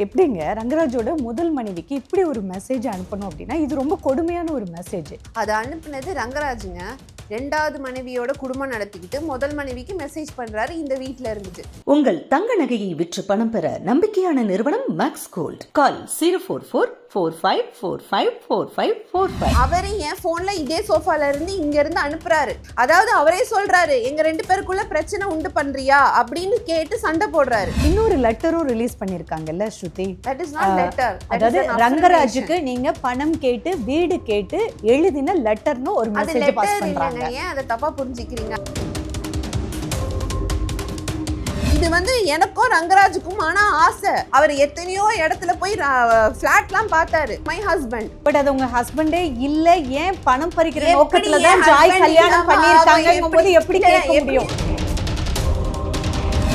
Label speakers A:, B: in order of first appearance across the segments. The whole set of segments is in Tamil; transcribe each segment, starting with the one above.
A: எப்படிங்க ரங்கராஜோட முதல் மனைவிக்கு இப்படி ஒரு மெசேஜ் அனுப்பணும் அப்படின்னா இது ரொம்ப கொடுமையான ஒரு மெசேஜ்.
B: அதை அனுப்புனது ரங்கராஜுங்க. ரெண்டாவது மனைவியோட குடும்பம் நடத்திக்கிட்டு முதல் மனைவிக்கு மெசேஜ் பண்றாரு இந்த வீட்ல இருந்துட்டு.
C: உங்கள் தங்க நகையை விற்று பணம் பெற நம்பிக்கையான நிறுவனம் மேக்ஸ் கோல்ட். கால் 04445454545.
B: அவரே என் போன்ல இதே சோஃபால இருந்து இங்க இருந்து அனுப்புறாரு. அதாவது அவரே சொல்றாரு எங்க 2 பேருக்குள்ள பிரச்சனை உண்டு பண்றியா அப்படின்னு கேட்டு சண்டை போடுறாரு.
A: இன்னொரு லெட்டரும் ரிலீஸ் பண்ணிருக்காங்கல்ல Shruti.
B: That is not letter.
A: அதாவது ரங்கராஜுக்கு நீங்க பணம் கேட்டு வீடு கேட்டு எழுதின லெட்டர்னு ஒரு மெசேஜ் பாஸ் பண்றாங்க.
B: ஏன் அதை தப்பா புரிஞ்சுக்கிறீங்க? இது எனக்கும் ரங்கராஜுக்கும் ஆனா ஆசை. அவர் எத்தனையோ இடத்துல போய் பிளாட்லாம் பார்த்தாரு. My husband.
A: பட் அது உங்க ஹஸ்பண்டே இல்ல, ஏன் பணம் பறிக்கிற நோக்கத்துல தான் ஜாய் கல்யாணம் பண்ணிருக்காங்கங்கும்போது எப்படி கேட்க முடியும்?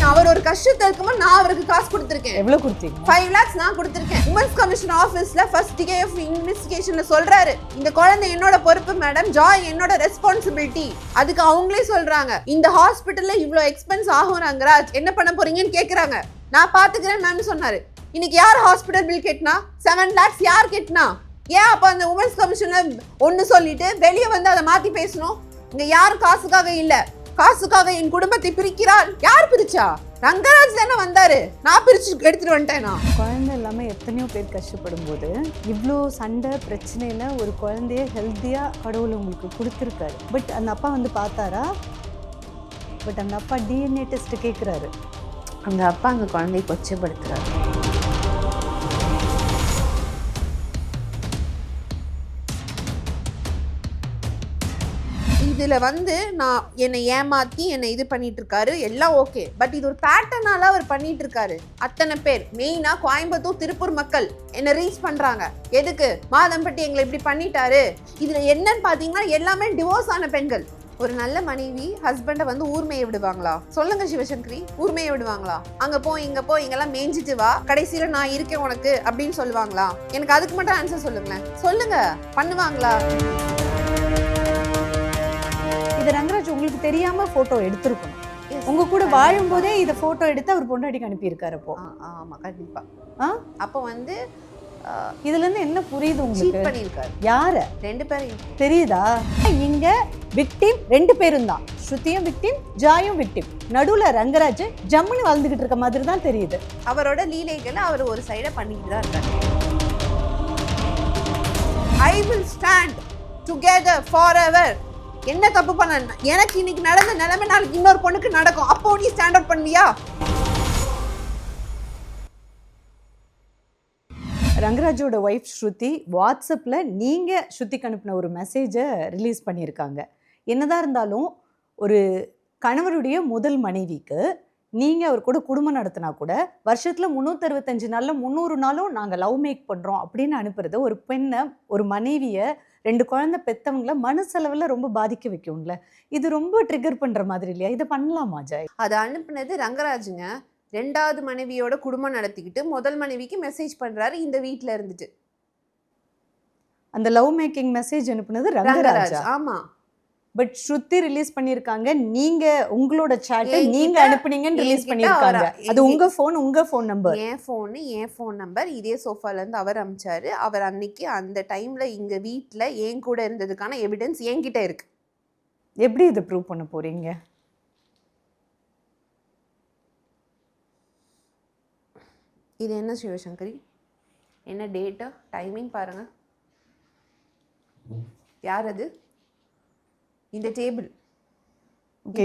B: அவர் ஒரு கஷ்டத்துல இருக்கும்போது நான் அவருக்கு காசு கொடுத்திருக்கேன்.
A: எவ்வளவு கொடுத்தீங்க?
B: 5 lakhs நான் கொடுத்திருக்கேன். உமன்ஸ் கமிஷன் ஆபீஸ்ல ஃபர்ஸ்ட் டே ஆஃப் இன்வெஸ்டிகேஷன்ல சொல்றாரு இந்த குழந்தை என்னோட பொறுப்பு மேடம், ஜாய் என்னோட ரெஸ்பான்சிபிலிட்டி. அதுக்கு அவங்களே சொல்றாங்க இந்த ஹாஸ்பிடல்ல இவ்ளோ எக்ஸ்பென்ஸ் ஆகும் ரங்கராஜ், என்ன பண்ண போறீங்கன்னு கேக்குறாங்க. நான் பாத்துக்கிறேன் மேம் சொன்னாரு. இன்னைக்கு யார் ஹாஸ்பிடல் பில் கட்டினா? 7 lakhs யார் கட்டினா? ஏன் அப்ப அந்த உமன்ஸ் கமிஷன்ல ஒன்னு சொல்லிட்டு வெளியே அதை மாத்தி பேசணும்? இங்க யாரும் காசுக்காக இல்ல, காசுக்காக என் குடும்பத்தை பிரிக்கிறார். யார் பிரிச்சா? ரங்கராஜ் தானே வந்தாரு. நான் பிரிச்சு எடுத்துட்டு வந்துட்டேனா?
A: குழந்தை இல்லாம எத்தனையோ பேர் கஷ்டப்படும் போது இவ்வளோ சண்டை பிரச்சனையில ஒரு குழந்தைய ஹெல்த்தியா கடவுள் உங்களுக்கு கொடுத்துருக்காரு. பட் அந்த அப்பா பார்த்தாரா? பட் அந்த அப்பா டிஎன்ஏ டெஸ்ட் கேட்குறாரு.
B: அந்த அப்பா அந்த குழந்தையை கொச்சைப்படுத்துறாரு. இதுல நான் என்னை ஏமாத்தி என்னை இது பண்ணிட்டு இருக்காரு, எல்லாம் ஓகே. பட் இது ஒரு பேட்டர்னால அவர் பண்ணிட்டு இருக்காரு. அத்தனை பேர் மெயினா கோயம்புத்தூர் திருப்பூர் மக்கள் என்ன ரீச் பண்றாங்க. எதுக்கு? மாதம்பட்டி எங்களை இப்படி பண்ணிட்டாரு. இதுல என்னன்னு பாத்தீங்கன்னா எல்லாமே டிவோர்ஸ் ஆன பெண்கள். ஒரு நல்ல மனைவி ஹஸ்பண்டை ஊர்மையை விடுவாங்களா? சொல்லுங்க சிவசங்கரி, ஊர்மையை விடுவாங்களா? அங்க போ இங்க போ இங்கெல்லாம் மேய்ஞ்சிட்டு வா, கடைசியில நான் இருக்கேன் உனக்கு அப்படின்னு சொல்லுவாங்களா? எனக்கு அதுக்கு மட்டும் ஆன்சர் சொல்லுங்களேன். சொல்லுங்க, பண்ணுவாங்களா?
A: இது ரங்கராஜ் உங்களுக்கு தெரியாம போட்டோ எடுத்திருக்கணும். உங்க கூட வாழும் போதே இத போட்டோ எடுத்து அவர் பொண்டாட்டிக்கு அனுப்பி இருக்காரு. அப்போ
B: ஆமா கண்டிப்பா. அப்போ
A: இதுல இருந்து என்ன புரியுது உங்களுக்கு?
B: பண்ணிருக்காரு.
A: யார?
B: 2 பேரையும் தெரியுதா?
A: இங்க விக்டிம் 2 பேரும் தான். ஸ்ருதியும் விக்டிம், ஜாயும் விக்டிம். நடுவுல ரங்கராஜ் ஜம்முன்னு வாழ்ந்துகிட்டு இருக்க மாதிரி தான் தெரியுது.
B: அவரோட லீலைகளை அவர் ஒரு சைட பண்ணிட்டு தான் இருக்காரு. I will stand together forever. என்ன தப்பு பண்ண? எனக்கு இன்னைக்கு நடந்த நிலைமை நாளைக்கு இன்னொரு பொண்ணுக்கு நடக்கும். அப்போ நீ ஸ்டாண்ட் அவுட் பண்ணுவியா?
A: ரங்கராஜோட ஒய்ஃப் ஸ்ருதி வாட்ஸ்அப்ல நீங்க ஸ்ருதிக்கு அனுப்பின ஒரு மெசேஜை ரிலீஸ் பண்ணியிருக்காங்க. என்னதான் இருந்தாலும் ஒரு கணவருடைய முதல் மனைவிக்கு நீங்க அவர் கூட குடும்பம் நடத்தினா கூட வருஷத்துல 365 நாள்ல 300 நாளும் நாங்க லவ் மேக் பண்றோம் அப்படின்னு அனுப்புறது ஒரு பெண்ணை, ஒரு மனைவிய, 2 குழந்தை பெத்தவங்கள மனசளவுல ரொம்ப பாதிக்க வைக்கும்ல. இது ரொம்ப ட்ரிகர் பண்ற மாதிரி இல்லையா? இதை பண்ணலாமா ஜாய்?
B: அதை அனுப்புனது ரங்கராஜுங்க. ரெண்டாவது மனைவியோட குடும்பம் நடத்திக்கிட்டு முதல் மனைவிக்கு மெசேஜ் பண்றாரு இந்த வீட்ல இருந்துட்டு.
A: அந்த லவ் மேக்கிங் மெசேஜ் அனுப்புனது ரங்கராஜ்.
B: ஆமா.
A: பட் ஸ்ருதி ரிலீஸ் பண்ணிருக்காங்க. நீங்க உங்களோட சாட்டை நீங்க அனுப்புனீங்கன்னு ரிலீஸ் பண்ணிருக்காங்க. அது உங்க ஃபோன், உங்க ஃபோன் நம்பர்.
B: என் ஃபோன் நம்பர் இதே சோஃபால இருந்து அவர் அனுப்பிச்சாரு. அவர் அன்னைக்கு அந்த டைம்ல இங்க வீட்ல என் கூட இருந்ததுக்கான எவிடன்ஸ் என்கிட்ட இருக்கு.
A: எப்படி இதை ப்ரூவ் பண்ண போறீங்க?
B: இது என்ன சிவசங்கரி? என்ன டேட்டு, டைமிங் பாருங்க. யார் அது? இந்த டேபிள்,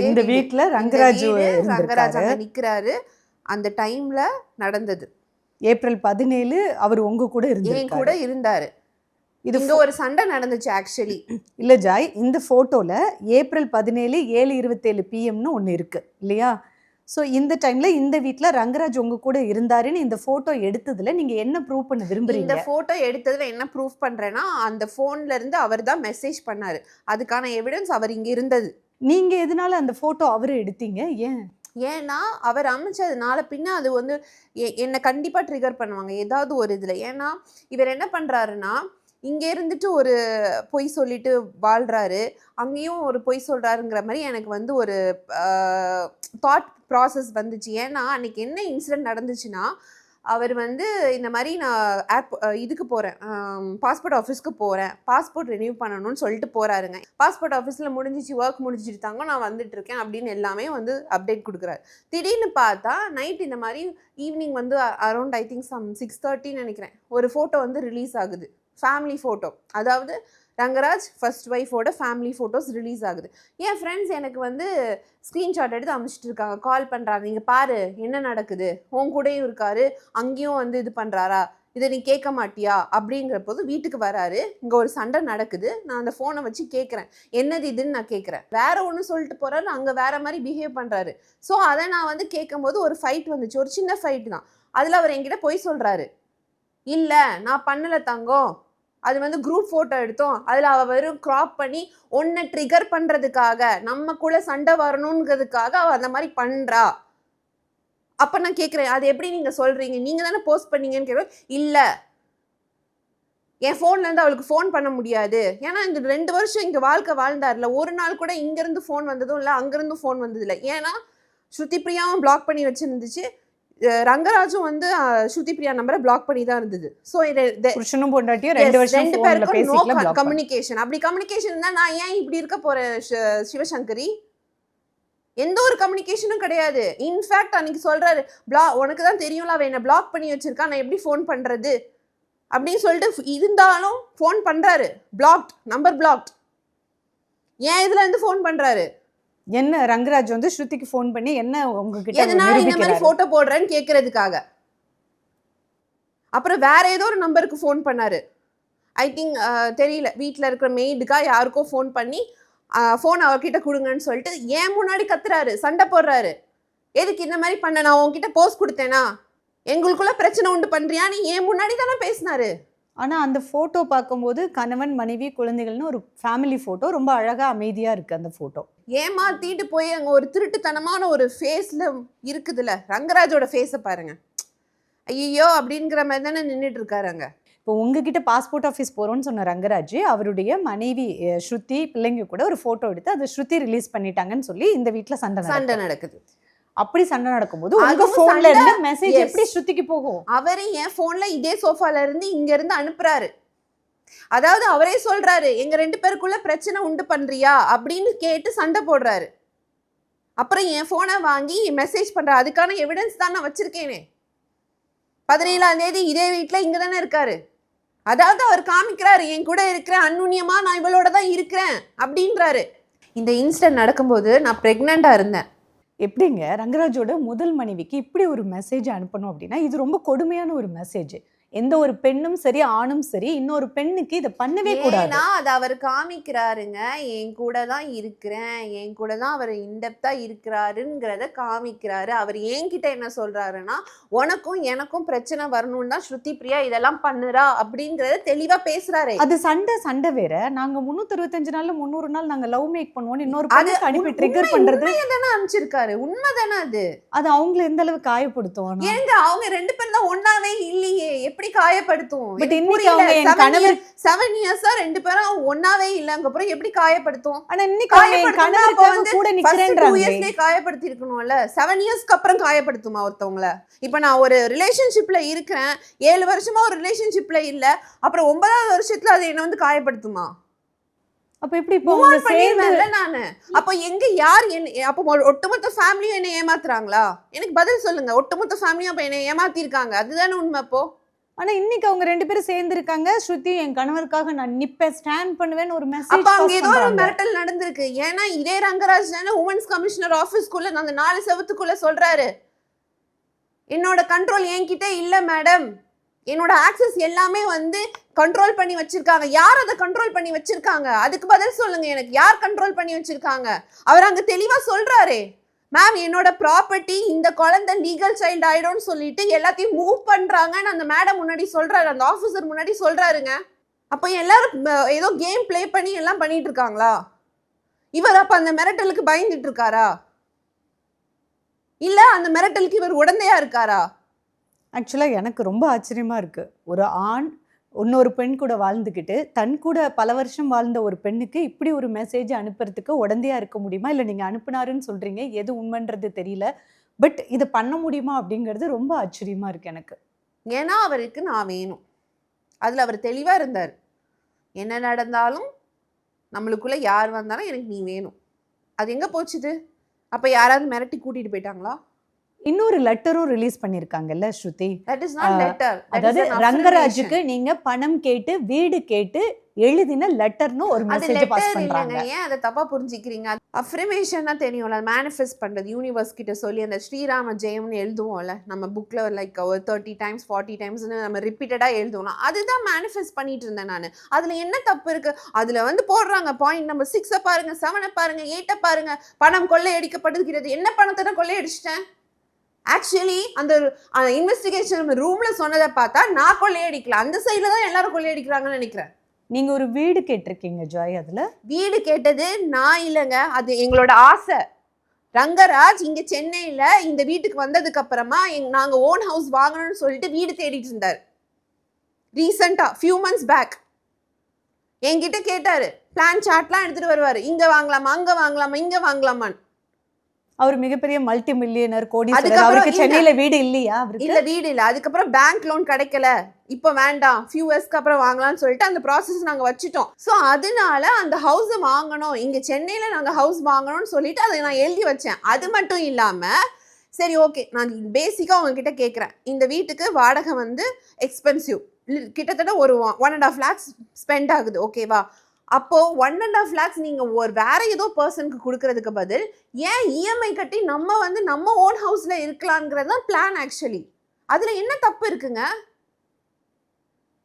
A: இந்த வீட்ல ரங்கராஜ்
B: அங்க நிக்கிறாரு. அந்த டைம்ல நடந்தது.
A: ஏப்ரல் 17 அவர் உங்க கூட
B: இருந்தாரு. இது ஒரு சண்டை நடந்துச்சு ஆக்சுவலி.
A: இல்ல ஜாய், இந்த போட்டோல ஏப்ரல் 17 7:27 PM ஒன்னு இருக்கு இல்லையா? ஸோ இந்த டைம்ல இந்த வீட்ல ரங்கராஜ் உங்க கூட இருந்தாருன்னு இந்த போட்டோ எடுத்ததுல நீங்க என்ன ப்ரூவ் பண்ண விரும்புறீங்க?
B: இந்த போட்டோ எடுத்ததுல என்ன ப்ரூஃப் பண்றேன்னா அந்த போன்ல இருந்து அவர் தான் மெசேஜ் பண்ணாரு. அதுக்கான எவிடன்ஸ் அவர் இங்க இருந்தது.
A: நீங்க எதனால அந்த போட்டோ அவரு எடுத்தீங்க?
B: ஏன்னா அவர் அமைச்சதுனால பின்ன அது என்னை கண்டிப்பா ட்ரிகர் பண்ணுவாங்க ஏதாவது ஒரு இதுல. ஏன்னா இவர் என்ன பண்றாருன்னா இங்கே இருந்துட்டு ஒரு பொய் சொல்லிட்டு வாழ்கிறாரு, அங்கேயும் ஒரு பொய் சொல்கிறாருங்கிற மாதிரி எனக்கு ஒரு தாட் ப்ராசஸ் வந்துச்சு. ஏன்னா அன்றைக்கி என்ன இன்சிடெண்ட் நடந்துச்சுன்னா அவர் வந்து இந்த மாதிரி நான் இதுக்கு போகிறேன், பாஸ்போர்ட் ஆஃபீஸ்க்கு போகிறேன், பாஸ்போர்ட் ரினியூ பண்ணணும்னு சொல்லிட்டு போகிறாருங்க. பாஸ்போர்ட் ஆஃபீஸில் முடிஞ்சிச்சு, ஒர்க் முடிஞ்சிட்டாங்க, நான் வந்துட்டு இருக்கேன் அப்படின்னு எல்லாமே வந்து அப்டேட் கொடுக்குறாரு. திடீர்னு பார்த்தா நைட் இந்த மாதிரி ஈவினிங் வந்து அரௌண்ட் ஐ திங்க் 6:30 நினைக்கிறேன், ஒரு ஃபோட்டோ வந்து ரிலீஸ் ஆகுது, ஃபேமிலி ஃபோட்டோ. அதாவது ரங்கராஜ் ஃபர்ஸ்ட் ஒய்ஃபோட ஃபேமிலி ஃபோட்டோஸ் ரிலீஸ் ஆகுது. என் ஃப்ரெண்ட்ஸ் எனக்கு வந்து ஸ்க்ரீன்ஷாட் எடுத்து அனுப்பிச்சிட்டு இருக்காங்க, கால் பண்ணுறாங்க, இங்கே பாரு என்ன நடக்குது, உன் கூடயும் இருக்காரு, அங்கேயும் வந்து இது பண்ணுறாரா, இதை நீ கேட்க மாட்டியா அப்படிங்கிற போது வீட்டுக்கு வராரு. இங்கே ஒரு சண்டை நடக்குது. நான் அந்த ஃபோனை வச்சு கேட்குறேன், என்னது இதுன்னு நான் கேட்குறேன். வேற ஒன்று சொல்லிட்டு போகிறாரு, அங்கே வேற மாதிரி பிஹேவ் பண்ணுறாரு. ஸோ அதை நான் வந்து கேட்கும்போது ஒரு ஃபைட் வந்துச்சு, ஒரு சின்ன ஃபைட் தான். அதில் அவர் என்கிட்ட போய் சொல்கிறாரு, இல்லை நான் பண்ணலை தங்கம், அது வந்து குரூப் ஃபோட்டோ எடுத்தோம், அதில் அவள் வெறும் க்ராப் பண்ணி ஒன்றை ட்ரிகர் பண்ணுறதுக்காக, நம்மக்குள்ளே சண்டை வரணுங்கிறதுக்காக அவள் அந்த மாதிரி பண்ணுறா. அப்போ நான் கேட்குறேன், அது எப்படி நீங்கள் சொல்கிறீங்க, நீங்கள் தானே போஸ்ட் பண்ணீங்கன்னு கேட்குறேன். இல்லை, என் ஃபோன்லேருந்து அவளுக்கு ஃபோன் பண்ண முடியாது, ஏன்னா இந்த 2 வருஷம் இங்கே வாழ்க்கை வாழ்ந்தார்ல, ஒரு நாள் கூட இங்கேருந்து ஃபோன் வந்ததும் இல்லை, அங்கேருந்து ஃபோன் வந்ததில்லை. ஏன்னா ஸ்ருதி பிரியாவும் பிளாக் பண்ணி வச்சுருந்துச்சு, ரங்கராஜும் வந்து ஸ்ருதி பிரியா நம்பரை பிளாக் பண்ணி தான் இருந்தது. ஸோ
A: புருஷனும் பொண்டாட்டியும் 2 வருஷம்
B: ரெண்டு பேருக்கும் நோ கம்யூனிகேஷன். அப்படி கம்யூனிகேஷன் இருந்தால் நான் ஏன் இப்படி இருக்க போறேன் சிவசங்கரி? எந்த ஒரு கம்யூனிகேஷனும் கிடையாது. இன்ஃபேக்ட் அன்னைக்கு சொல்றாரு, உனக்கு தான் தெரியும்ல அவன் என்ன பிளாக் பண்ணி வச்சிருக்கா, நான் எப்படி ஃபோன் பண்றது அப்படின்னு சொல்லிட்டு இருந்தாலும் ஃபோன் பண்றாரு, பிளாக்ட் நம்பர் பிளாக்ட். ஏன் இதுல இருந்து ஃபோன் பண்றாரு?
A: என்ன ரங்கராஜ் வந்து ஸ்ருதிக்கு ஃபோன் பண்ணி என்ன உங்ககிட்ட
B: எதனால இந்த மாதிரி போட்டோ போடுறேன்னு கேட்கறதுக்காக. அப்புறம் வேற ஏதோ ஒரு நம்பருக்கு ஃபோன் பண்ணாரு, ஐ திங்க் தெரியல, வீட்டில் இருக்கிற மெய்டுக்கா யாருக்கோ ஃபோன் பண்ணி ஃபோன் அவர்கிட்ட கொடுங்கன்னு சொல்லிட்டு ஏன் முன்னாடி கத்துறாரு, சண்டை போடுறாரு. எதுக்கு இந்த மாதிரி பண்ண, நான் உங்ககிட்ட போஸ்ட் கொடுத்தேனா, எங்களுக்குள்ள பிரச்சனை உண்டு பண்றியான்னு ஏன் முன்னாடி தானே பேசினாரு.
A: ஆனால் அந்த ஃபோட்டோ பார்க்கும்போது கணவன் மனைவி குழந்தைகள்னு ஒரு ஃபேமிலி ஃபோட்டோ, ரொம்ப அழகாக அமைதியாக இருக்குது அந்த ஃபோட்டோ.
B: ஏமாத்திட்டு போய் அங்கே ஒரு திருட்டுத்தனமான ஒரு ஃபேஸில் இருக்குதுல்ல, ரங்கராஜோட ஃபேஸை பாருங்க, ஐயோ அப்படிங்கிற மாதிரி தானே நின்றுட்டு இருக்காரு அங்கே.
A: இப்போ உங்ககிட்ட பாஸ்போர்ட் ஆஃபீஸ் போகிறோன்னு சொன்ன ரங்கராஜ் அவருடைய மனைவி ஸ்ருதி பிள்ளைங்க கூட ஒரு ஃபோட்டோ எடுத்து அதை ஸ்ருதி ரிலீஸ் பண்ணிட்டாங்கன்னு சொல்லி இந்த வீட்டில் சண்டை நடக்குது. அப்படி சண்டை நடக்கும்போது உங்க போன்ல இருந்து மெசேஜ் எப்படி ஸ்ருதிக்கு போகும்?
B: அவரே என் போன்ல இதே சோஃபால இருந்து இங்க இருந்து அனுப்புறாரு. அதாவது அவரே சொல்றாரு, எங்க 2 பேருக்குள்ள பிரச்சனை உண்டு பண்றியா அப்படின்னு கேட்டு சண்டை போடுறாரு. அப்புறம் என் போனை வாங்கி மெசேஜ் பண்ற, அதுக்கான எவிடன்ஸ் தான் நான் வச்சிருக்கேனே. 17ஆம் தேதி இதே வீட்டுல இங்க தானே இருக்காரு. அதாவது அவர் காமிக்கிறாரு, என் கூட இருக்கிறேன், அன்னுன்யமா நான் இவளோட தான் இருக்கிறேன் அப்படின்றாரு. இந்த இன்சிடென்ட் நடக்கும்போது நான் பிரெக்னண்டா இருந்தேன்.
A: எப்படிங்க ரங்கராஜோட முதல் மனைவிக்கு இப்படி ஒரு மெசேஜ் அனுப்பணும் அப்படின்னா இது ரொம்ப கொடுமையான ஒரு மெசேஜ். எந்த ஒரு பெண்ணும் சரி ஆணும் சரி இன்னொரு பெண்ணுக்கு இதை பண்ணவே கூடாது.
B: அது அவர் காமிக்கிறாருங்க, என் கூட தான் இருக்கிறேன், என் கூட தான் அவர் இன்டெப்தா இருக்கிறாருங்கிறத காமிக்கிறாரு. அவர் என்கிட்ட என்ன சொல்றாருன்னா, உனக்கும் எனக்கும் பிரச்சனை வரணும்னு தான் ஸ்ருதி பிரியா இதெல்லாம் பண்ணுறா அப்படிங்கறத தெளிவா பேசுறாரு.
A: அது சண்டை வேற. நாங்க 365 நாள்ல 300 நாள் நாங்க லவ் மேக் பண்ணுவோம், இன்னொரு பொண்ணுக்கு அனுப்பி ட்ரிகர் பண்றது
B: தானே அனுப்பிச்சிருக்காரு. உண்மைதானே அது
A: அவங்களை எந்த அளவு காயப்படுத்தும்?
B: ஏங்க அவங்க 2 பேரும் தான் ஒன்னாவே இல்லையே, எப்படி காயப்படுத்தும்?
A: பட் இன்னைக்கு அவங்க என் கணவர்
B: 7 இயர்ஸா 2 பேரும் ஒன்னாவே இல்லங்க, அப்புறம் எப்படி காயப்படுத்தும்?
A: ஆனா இன்னைக்கு அவங்க என் கணவருக்கு கூட நிக்கிறேன்றாங்க.
B: 2 இயர்ஸ்லயே காயப்படுத்தி இருக்கணும்ல, 7 இயர்ஸ்க்கு அப்புறம் காயப்படுத்துமா ஒருத்தவங்கள? இப்போ நான் ஒரு ரிலேஷன்ஷிப்ல இருக்கிறேன், 7 வருஷமா ஒரு ரிலேஷன்ஷிப்ல இல்ல, அப்புறம் 9ஆவது வருஷத்துல அது என்ன வந்து காயப்படுத்துமா?
A: அப்ப எப்படி போங்க
B: பண்ணிரல நானு. அப்ப எங்க யார் என்ன, அப்ப ஒட்டுமொத்த ஃபேமிலியும் என்ன ஏமாத்துறாங்களா? எனக்கு பதில் சொல்லுங்க. ஒட்டுமொத்த ஃபேமிலியும் அப்ப என்ன ஏமாத்தி இருக்காங்க, அதுதானே உண்மை. அப்போ
A: ஆனா இன்னைக்கு அவங்க 2 பேரும் சேர்ந்து இருக்காங்க. ஸ்ருதி என் கணவருக்காக நான் நிப்பேன், ஸ்டாண்ட் பண்ணுவேன்னு ஒரு மெசேஜ்.
B: அப்ப அங்க ஏதோ ஒரு மிரட்டல் நடந்திருக்கு. ஏன்னா இதே ரங்கராஜ் தானே உமன்ஸ் கமிஷனர் ஆபீஸ்க்குள்ள அந்த 4 செவத்துக்குள்ள சொல்றாரு, என்னோட கண்ட்ரோல் என்கிட்ட இல்ல மேடம், என்னோட ஆக்சஸ் எல்லாமே வந்து கண்ட்ரோல் பண்ணி வச்சிருக்காங்க. யார் அதை கண்ட்ரோல் பண்ணி வச்சிருக்காங்க? அதுக்கு பதில் சொல்லுங்க எனக்கு. யார் கண்ட்ரோல் பண்ணி வச்சிருக்காங்க? அவர் அங்க தெளிவா சொல்றாரு, மேம் என்னோட ப்ராப்பர்ட்டி இந்த குழந்தை லீகல் சைல்டு ஆயிடும்னு சொல்லிட்டு எல்லாத்தையும் மூவ் பண்றாங்கன்னு அந்த மேடம் முன்னாடி சொல்றாரு, அந்த ஆஃபீஸர் முன்னாடி சொல்றாருங்க. அப்போ எல்லாரும் ஏதோ கேம் பிளே பண்ணி எல்லாம் பண்ணிட்டு இருக்காங்களா? இவர் அப்ப அந்த மிரட்டலுக்கு பயந்துட்டு இருக்காரா? இல்ல அந்த மிரட்டலுக்கு இவர் உடந்தையா இருக்காரா?
A: ஆக்சுவலாக எனக்கு ரொம்ப ஆச்சரியமாக இருக்குது. ஒரு ஆண் இன்னொரு பெண் கூட வாழ்ந்துக்கிட்டு தன் கூட பல வருஷம் வாழ்ந்த ஒரு பெண்ணுக்கு இப்படி ஒரு மெசேஜ் அனுப்புறதுக்கு உடந்தையாக இருக்க முடியுமா? இல்லை நீங்கள் அனுப்புனாருன்னு சொல்கிறீங்க, எது உண்மைன்றது தெரியல, பட் இதை பண்ண முடியுமா அப்படிங்கிறது ரொம்ப ஆச்சரியமாக இருக்குது எனக்கு.
B: ஏன்னா அவருக்கு நான் வேணும். அதில் அவர் தெளிவாக இருந்தார். என்ன நடந்தாலும் நம்மளுக்குள்ளே யார் வந்தாலும் எனக்கு நீ வேணும். அது எங்கே போச்சுது? அப்போ யாராவது மிரட்டி கூட்டிகிட்டு போயிட்டாங்களா?
A: இன்னொரு லெட்டரும் ரிலீஸ் பண்ணிருக்காங்கல்ல Shruti.
B: That is not letter.
A: அதாவது ரங்கராஜுக்கு நீங்க பணம் கேட்டு வீடு கேட்டு எழுதின லெட்டர்னு ஒரு மெசேஜ் பாஸ் பண்றாங்க.
B: ஏன் அதை தப்பா புரிஞ்சுக்கிறீங்க? அஃப்ரிமேஷன்னா தெரியும்ல, மேனிஃபெஸ்ட் பண்றது. யூனிவர்ஸ் கிட்ட சொல்லி அந்த ஸ்ரீராம ஜெயம்னு எழுதுவோம்ல நம்ம புக்ல, லைக் ஒரு 30 times 40 timesனு நம்ம ரிப்பீட்டடா எழுதுவோம். அதுதான் மேனிஃபெஸ்ட் பண்ணிட்டு இருந்தேன் நான். அதுல என்ன தப்பு இருக்கு? அதுல வந்து போடுறாங்க பாயிண்ட் நம்பர் 6 பாருங்க, 7 பாருங்க, 8 பாருங்க. பணம் கொள்ளையடிக்கப்படுகிறது. என்ன பணத்தை நான் கொள்ளையடிச்சிட்டேன்? ஆக்சுவலி அந்த இன்வெஸ்டிகேஷன் ரூம்ல சொன்னதை பார்த்தா நான் கொள்ளையடிக்கல, அந்த சைட்ல தான் எல்லாரும் கொள்ளையடிக்கிறாங்கன்னு நினைக்கிறேன்.
A: நீங்க ஒரு வீடு கேட்டிருக்கீங்க ஜாய். அதுல
B: வீடு கேட்டது நான் இல்லைங்க, அது எங்களோட ஆசை. ரங்கராஜ் இங்க சென்னையில இந்த வீட்டுக்கு வந்ததுக்கு அப்புறமா நாங்க ஓன் ஹவுஸ் வாங்கணும்னு சொல்லிட்டு வீடு தேடிட்டு இருந்தார். ரீசெண்டா ஃபியூ மந்த்ஸ் பேக் என்கிட்ட கேட்டாரு. பிளான் சார்ட்லாம் எடுத்துட்டு வருவாரு. இங்க வாங்கலாமா, அங்க வாங்கலாமா, இங்க வாங்கலாமான்னு.
A: அவர் மிகப்பெரிய மல்டி மில்லியனர், கோடீஸ்வரர். அவருக்கு சென்னையில வீடு இல்லையா?
B: இல்ல, வீடு இல்ல. அதுக்கப்புறம் பேங்க் லோன் கிடைக்கல, இப்போ வேண்டாம், ஃபியூ இயர்ஸ்க்கு அப்புறம் வாங்கலாம்னு சொல்லிட்டு அந்த ப்ராசஸ் நாங்க வச்சுட்டோம். ஸோ அதனால அந்த ஹவுஸ் வாங்கணும், இங்க சென்னையில நாங்க ஹவுஸ் வாங்கணும்னு சொல்லிட்டு அதை நான் எழுதி வச்சேன். அது மட்டும் இல்லாம சரி ஓகே, நான் பேசிக்கா உங்ககிட்ட கேட்குறேன். இந்த வீட்டுக்கு வாடகை வந்து எக்ஸ்பென்சிவ், கிட்டத்தட்ட ஒரு 1.5 lakhs ஸ்பெண்ட் ஆகுது, ஓகேவா? அப்போ 1.5 lakhs நீங்க ஒரு வேற ஏதோ பர்சனுக்கு கொடுக்கறதுக்கு பதில் ஏன் இஎம்ஐ கட்டி நம்ம வந்து நம்ம ஓன் ஹவுஸ்ல இருக்கலாம்ங்கிறது தான் பிளான் ஆக்சுவலி. அதுல என்ன தப்பு இருக்குங்க?